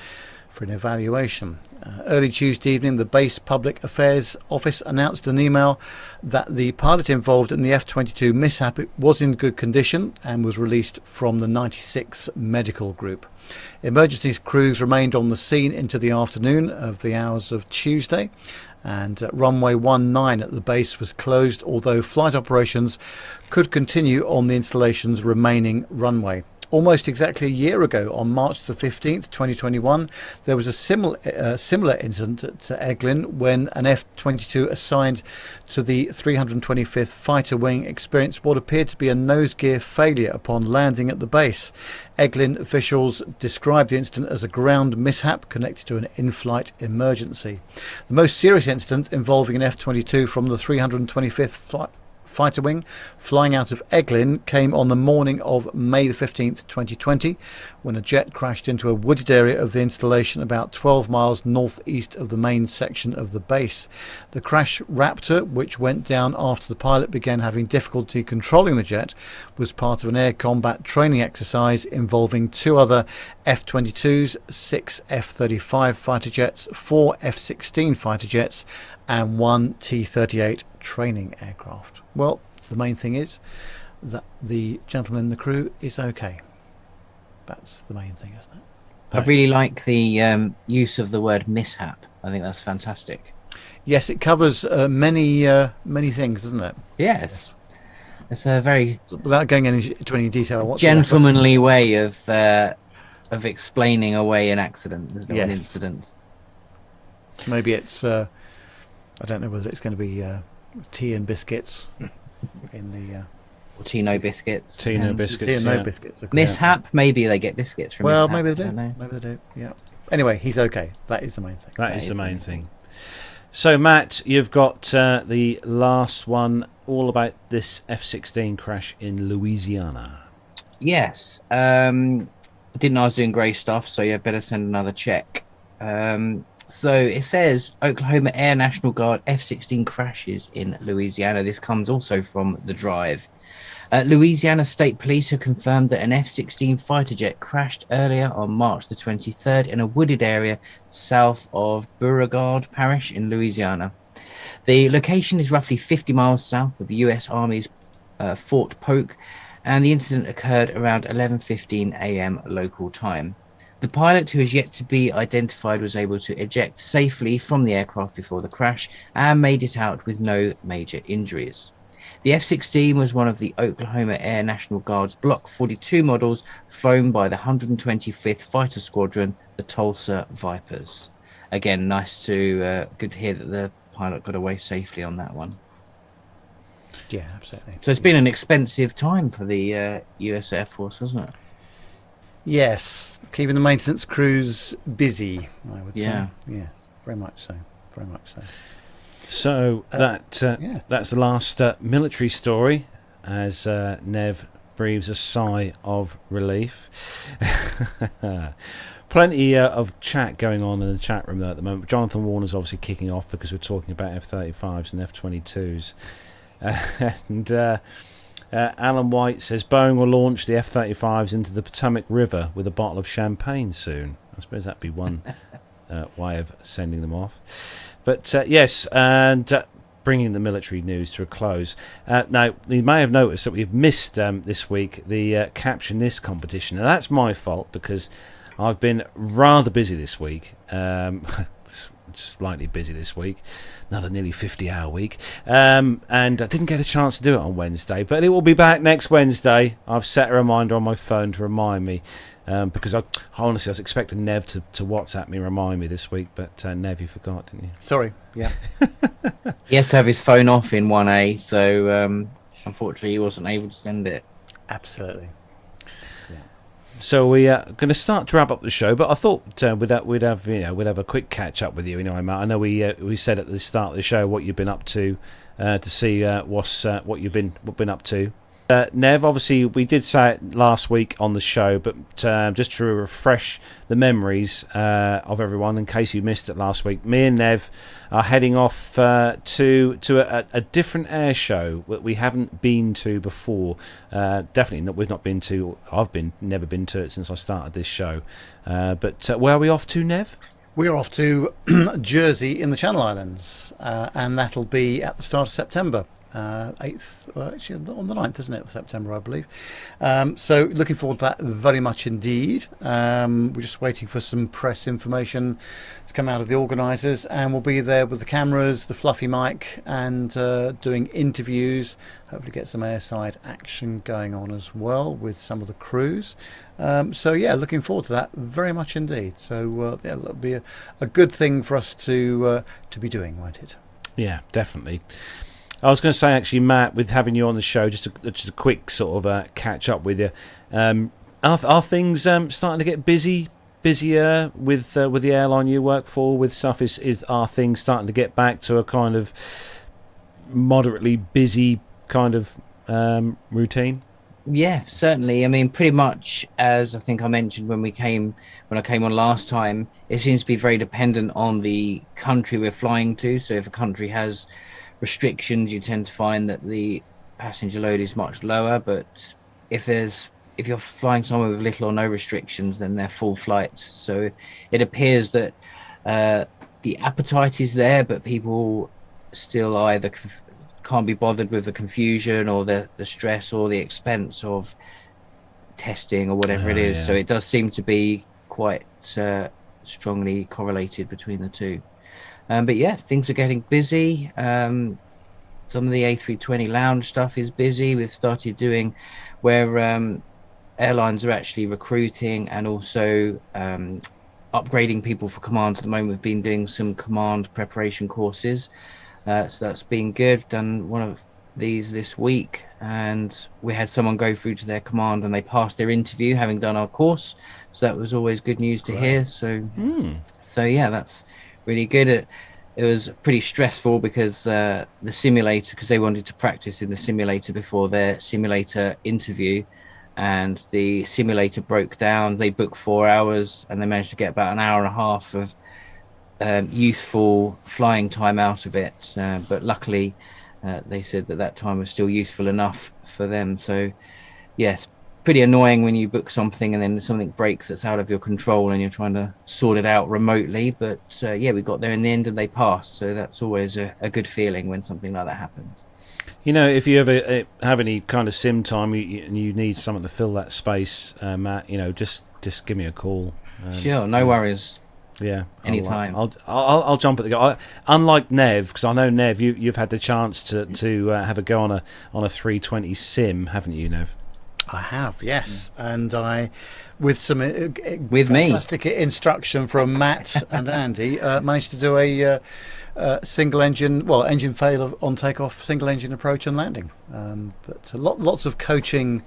for an evaluation. Early Tuesday evening, the base public affairs office announced an email that the pilot involved in the F-22 mishap was in good condition and was released from the 96 medical group. Emergency crews remained on the scene into the afternoon of the hours of Tuesday, and runway 19 at the base was closed, although flight operations could continue on the installation's remaining runway. Almost exactly a year ago, on March the 15th, 2021, there was a similar incident at Eglin when an F-22 assigned to the 325th Fighter Wing experienced what appeared to be a nose gear failure upon landing at the base. Eglin officials described the incident as a ground mishap connected to an in-flight emergency. The most serious incident involving an F-22 from the 325th Fighter Wing flying out of Eglin came on the morning of May the 15th, 2020, when a jet crashed into a wooded area of the installation about 12 miles northeast of the main section of the base. The crash Raptor, which went down after the pilot began having difficulty controlling the jet, was part of an air combat training exercise involving 2 other F-22s, 6 F-35 fighter jets, 4 F-16 fighter jets, and 1 T-38 training aircraft. Well, the main thing is that the gentleman in the crew is okay. That's the main thing, isn't it? I really like the use of the word mishap. I think that's fantastic. Yes, it covers many things, doesn't it? Yes. It's a very Without going into any detail whatsoever. gentlemanly way of explaining away an accident. There's no Yes. an incident. Maybe it's, I don't know whether it's going to be tea and biscuits in the... Or Tino biscuits. Tino biscuits. tea and no Yeah. biscuits. Of course. Mishap, maybe they get biscuits from Well, Mishap, maybe they I do. don't know. Maybe they do, yeah. Anyway, he's okay. That is the main thing. That is the main thing. So, Matt, you've got the last one, all about this F-16 crash in Louisiana. Yes. I didn't know I was doing grey stuff, so you better send another check. So it says Oklahoma Air National Guard F-16 crashes in Louisiana. This comes also from The Drive. Louisiana State Police have confirmed that an F-16 fighter jet crashed earlier on March the 23rd in a wooded area south of Beauregard Parish in Louisiana. The location is roughly 50 miles south of the U.S. Army's Fort Polk, and the incident occurred around 11:15 a.m. local time. The pilot, who is yet to be identified, was able to eject safely from the aircraft before the crash and made it out with no major injuries. The F-16 was one of the Oklahoma Air National Guard's Block 42 models flown by the 125th Fighter Squadron, the Tulsa Vipers. Again, good to hear that the pilot got away safely on that one. Yeah, absolutely. So it's been an expensive time for the US Air Force, hasn't it? Yes, keeping the maintenance crews busy, I would Yeah. say. Yes, very much so. Very much so. So that's the last military story, as Nev breathes a sigh of relief. Plenty of chat going on in the chat room there at the moment. Jonathan Warner's obviously kicking off because we're talking about F-35s and F-22s. And Alan White says Boeing will launch the F-35s into the Potomac River with a bottle of champagne soon. I suppose that'd be one way of sending them off. But yes, and bringing the military news to a close. Now, you may have noticed that we've missed this week the Caption This competition. Now, that's my fault because I've been rather busy this week. Slightly busy this week. Another nearly 50-hour week. And I didn't get a chance to do it on Wednesday, but it will be back next Wednesday. I've set a reminder on my phone to remind me. Because honestly, I was expecting Nev to WhatsApp me, remind me this week, but Nev, you forgot, didn't you? Sorry, yeah. He has to have his phone off in 1A, so unfortunately he wasn't able to send it. Absolutely. So we are going to start to wrap up the show, but I thought we'd have a quick catch up with you. Matt, I know we said at the start of the show what you've been up to see what you've been up to. Nev, obviously we did say it last week on the show, but just to refresh the memories of everyone, in case you missed it last week, me and Nev are heading off to a different air show that we haven't been to before. Definitely not. We've not been to. Never been to it since I started this show. But where are we off to, Nev? We're off to Jersey in the Channel Islands, and that'll be at the start of September. 8th, actually on the 9th, isn't it, September, I believe. So looking forward to that very much indeed. We're just waiting for some press information to come out of the organisers, and we'll be there with the cameras, the fluffy mic, and doing interviews. Hopefully get some airside action going on as well with some of the crews. So yeah, looking forward to that very much indeed. So yeah, that'll be a good thing for us to be doing, won't it? Yeah, definitely. I was going to say, actually, Matt, with having you on the show, just a quick sort of catch up with you. Are things starting to get busier with the airline you work for? With stuff, are things starting to get back to a kind of moderately busy kind of routine? Yeah, certainly. I mean, pretty much as I think I mentioned when I came on last time, it seems to be very dependent on the country we're flying to. So if a country has restrictions, you tend to find that the passenger load is much lower, but if you're flying somewhere with little or no restrictions, then they're full flights. So it appears that the appetite is there, but people still either can't be bothered with the confusion or the stress or the expense of testing or whatever it is. Yeah. So it does seem to be quite strongly correlated between the two. But yeah, things are getting busy. some of the A320 lounge stuff is busy. We've started doing where airlines are actually recruiting and also upgrading people for command. At the moment, we've been doing some command preparation courses. So that's been good. Done one of these this week, and we had someone go through to their command and they passed their interview having done our course. So that was always good news to hear. So yeah, that's really good. It was pretty stressful because the simulator, because they wanted to practice in the simulator before their simulator interview, and the simulator broke down. They booked 4 hours and they managed to get about an hour and a half of useful flying time out of it, but luckily they said that time was still useful enough for them. So yes, pretty annoying when you book something and then something breaks that's out of your control and you're trying to sort it out remotely, but yeah, we got there in the end and they passed, so that's always a good feeling when something like that happens. You know, if you ever have any kind of sim time and you need someone to fill that space, Matt, you know, just give me a call. Sure, no worries. Yeah, anytime. I'll jump at the go. Unlike Nev, because I know Nev, you've had the chance to have a go on a 320 sim, haven't you, Nev? I have, yes, and I, with some with fantastic instruction from Matt and Andy, managed to do a single engine, engine fail on takeoff, single engine approach and landing. But lots of coaching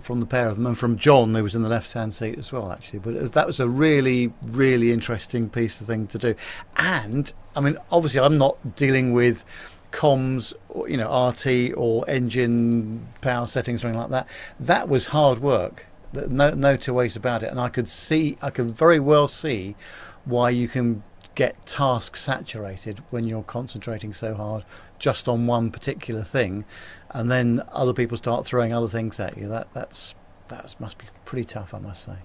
from the pair of them, and from John, who was in the left-hand seat as well, actually. But that was a really, really interesting piece of thing to do. And I mean, obviously, I'm not dealing with comms, or, you know, RT or engine power settings or anything like that. That was hard work. No two ways about it. And I could very well see why you can get task saturated when you're concentrating so hard just on one particular thing, and then other people start throwing other things at you. That must be pretty tough, I must say.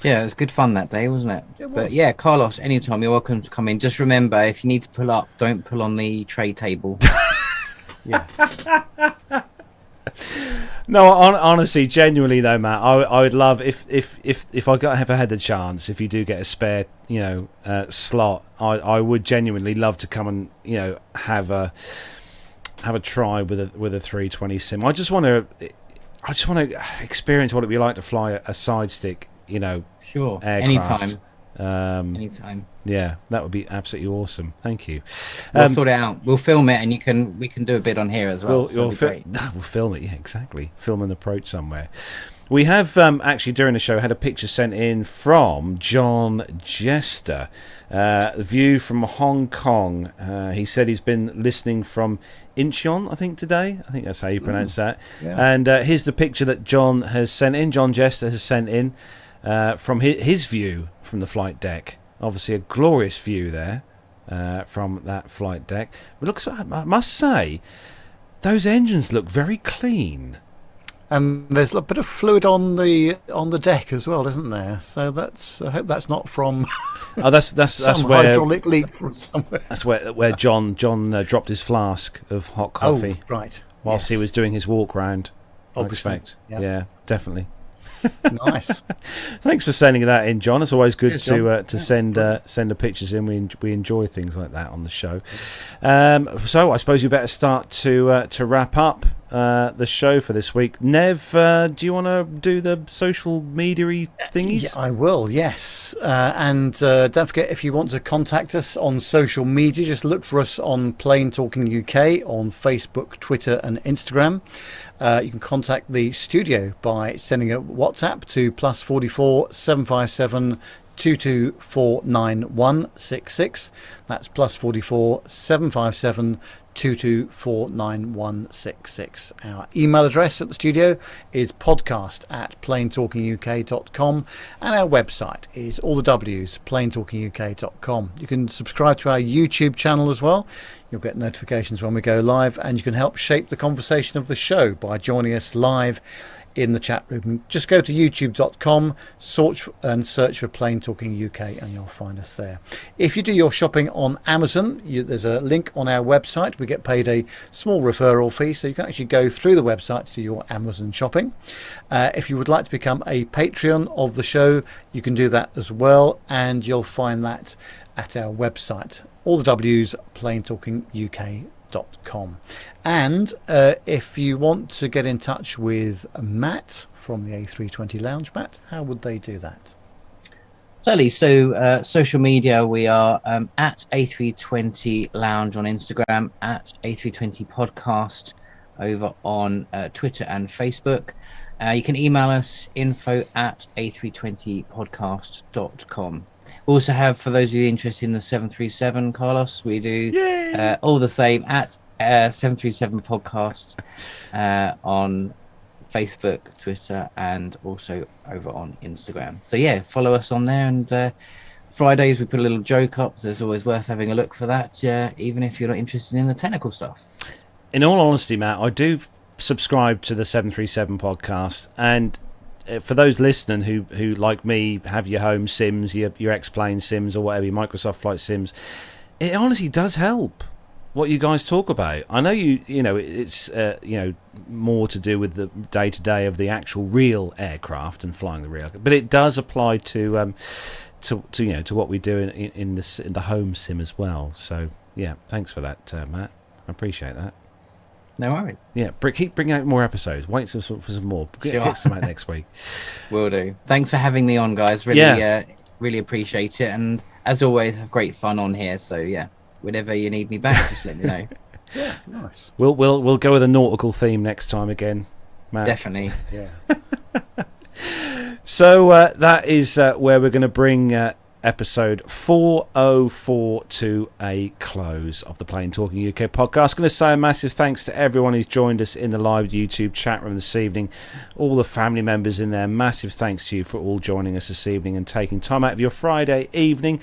Yeah, it was good fun that day, wasn't it? It was. But yeah, Carlos, anytime you're welcome to come in. Just remember, if you need to pull up, don't pull on the tray table. Yeah. No, honestly, genuinely though, Matt, I would love if I ever had the chance, if you do get a spare, you know, slot, I would genuinely love to come and, you know, have a try with a 320 sim. I just want to experience what it'd be like to fly a side stick, you know, sure, aircraft. Anytime. Yeah, that would be absolutely awesome. Thank you. We'll sort it out. We'll film it, and we can do a bit on here as well. We'll film it. Yeah, exactly. Film an approach somewhere. We have actually during the show had a picture sent in from John Jester, the view from Hong Kong. He said he's been listening from Incheon, I think, today. I think that's how you pronounce that. Yeah. And here's the picture that John has sent in. John Jester has sent in from his view from the flight deck. Obviously, a glorious view there from that flight deck. But I must say, those engines look very clean. And there's a bit of fluid on the deck as well, isn't there? So I hope that's not from that's some where hydraulic leak from somewhere. That's where John dropped his flask of hot coffee. Oh, right. Whilst he was doing his walk round. Obviously. I expect. Yep. Yeah, definitely. Nice. Thanks for sending that in, John. It's always good Cheers, to send the pictures in. We enjoy things like that on the show. So I suppose we better start to wrap up the show for this week. Nev, do you want to do the social media thingies? Yeah, I will, yes. And don't forget, if you want to contact us on social media, just look for us on Plane Talking UK on Facebook, Twitter and Instagram. You can contact the studio by sending a WhatsApp to +44 757 2249 That's +44 757 2249 Our email address at the studio is podcast@planetalkinguk.com, and our website is all the W's, planetalkinguk.com. You can subscribe to our YouTube channel as well. You'll get notifications when we go live, and you can help shape the conversation of the show by joining us live in the chat room. Just go to youtube.com, search for Plane Talking UK, and you'll find us there. If you do your shopping on Amazon, there's a link on our website. We get paid a small referral fee, so you can actually go through the website to do your Amazon shopping. If you would like to become a Patreon of the show, you can do that as well, and you'll find that at our website. All the W's, planetalkinguk.com. And if you want to get in touch with Matt from the A320 Lounge, Matt, how would they do that? Certainly. So social media, we are at A320 Lounge on Instagram, at A320 Podcast over on Twitter and Facebook. You can email us info@a320podcast.com. We also have, for those of you interested in the 737, Carlos, we do all the same at 737 Podcast on Facebook, Twitter, and also over on Instagram. So yeah, follow us on there. And Fridays we put a little joke up, so it's always worth having a look for that, even if you're not interested in the technical stuff. In all honesty, Matt, I do subscribe to the 737 Podcast, and for those listening who like me have your home sims, your X-Plane sims or whatever, your Microsoft Flight Sims, it honestly does help what you guys talk about. I know you know it's more to do with the day-to-day of the actual real aircraft and flying the real, but it does apply to what we do in the home sim as well. So yeah, thanks for that, Matt. I appreciate that. No worries. Yeah, keep bringing out more episodes. Wait for some more. Get some out next week. Will do. Thanks for having me on, guys. Really appreciate it. And as always, have great fun on here. So yeah, whenever you need me back, just let me know. Yeah, nice. We'll go with a nautical theme next time again, Matt. Definitely. Yeah. So that is where we're going to bring episode 404 to a close of the Plane Talking UK podcast. Going to say a massive thanks to everyone who's joined us in the live YouTube chat room this evening, all the family members in there. Massive thanks to you for all joining us this evening and taking time out of your Friday evening.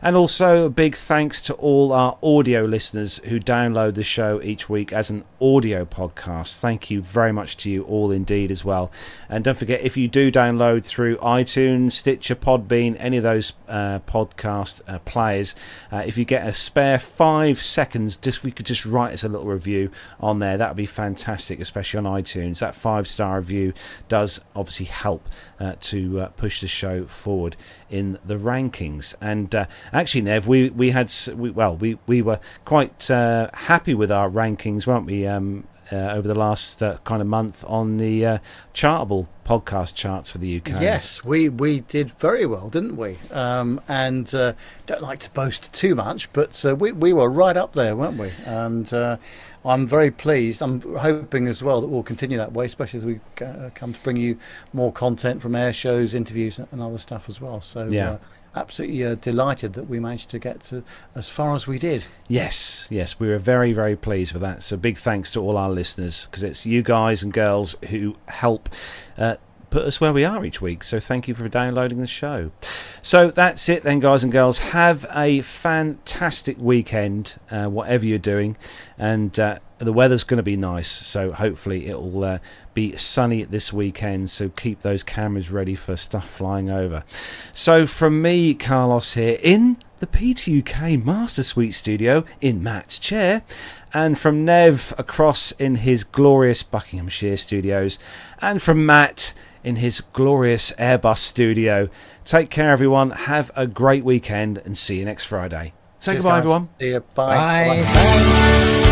And also a big thanks to all our audio listeners who download the show each week as an audio podcast. Thank you very much to you all indeed as well. And don't forget, if you do download through iTunes, Stitcher, Podbean, any of those podcast players, if you get a spare 5 seconds, if we could just write us a little review on there, that would be fantastic, especially on iTunes. That 5-star review does obviously help to push the show forward in the rankings. And actually, Nev, we were quite happy with our rankings, weren't we, over the last kind of month on the Chartable podcast charts for the UK. Yes, we did very well, didn't we? And don't like to boast too much, but we were right up there, weren't we? And I'm very pleased. I'm hoping as well that we'll continue that way, especially as we come to bring you more content from air shows, interviews, and other stuff as well. So yeah. Absolutely delighted that we managed to get to as far as we did. Yes, we were very, very pleased with that. So big thanks to all our listeners, because it's you guys and girls who help put us where we are each week. So thank you for downloading the show. So that's it then, guys and girls. Have a fantastic weekend, whatever you're doing. And the weather's going to be nice, so hopefully it'll be sunny this weekend, so keep those cameras ready for stuff flying over. So from me, Carlos, here in the P2UK Master Suite studio in Matt's chair, and from Nev across in his glorious Buckinghamshire studios, and from Matt in his glorious Airbus studio. Take care, everyone. Have a great weekend and see you next Friday. Say goodbye, everyone. See you. Bye. Bye. Bye.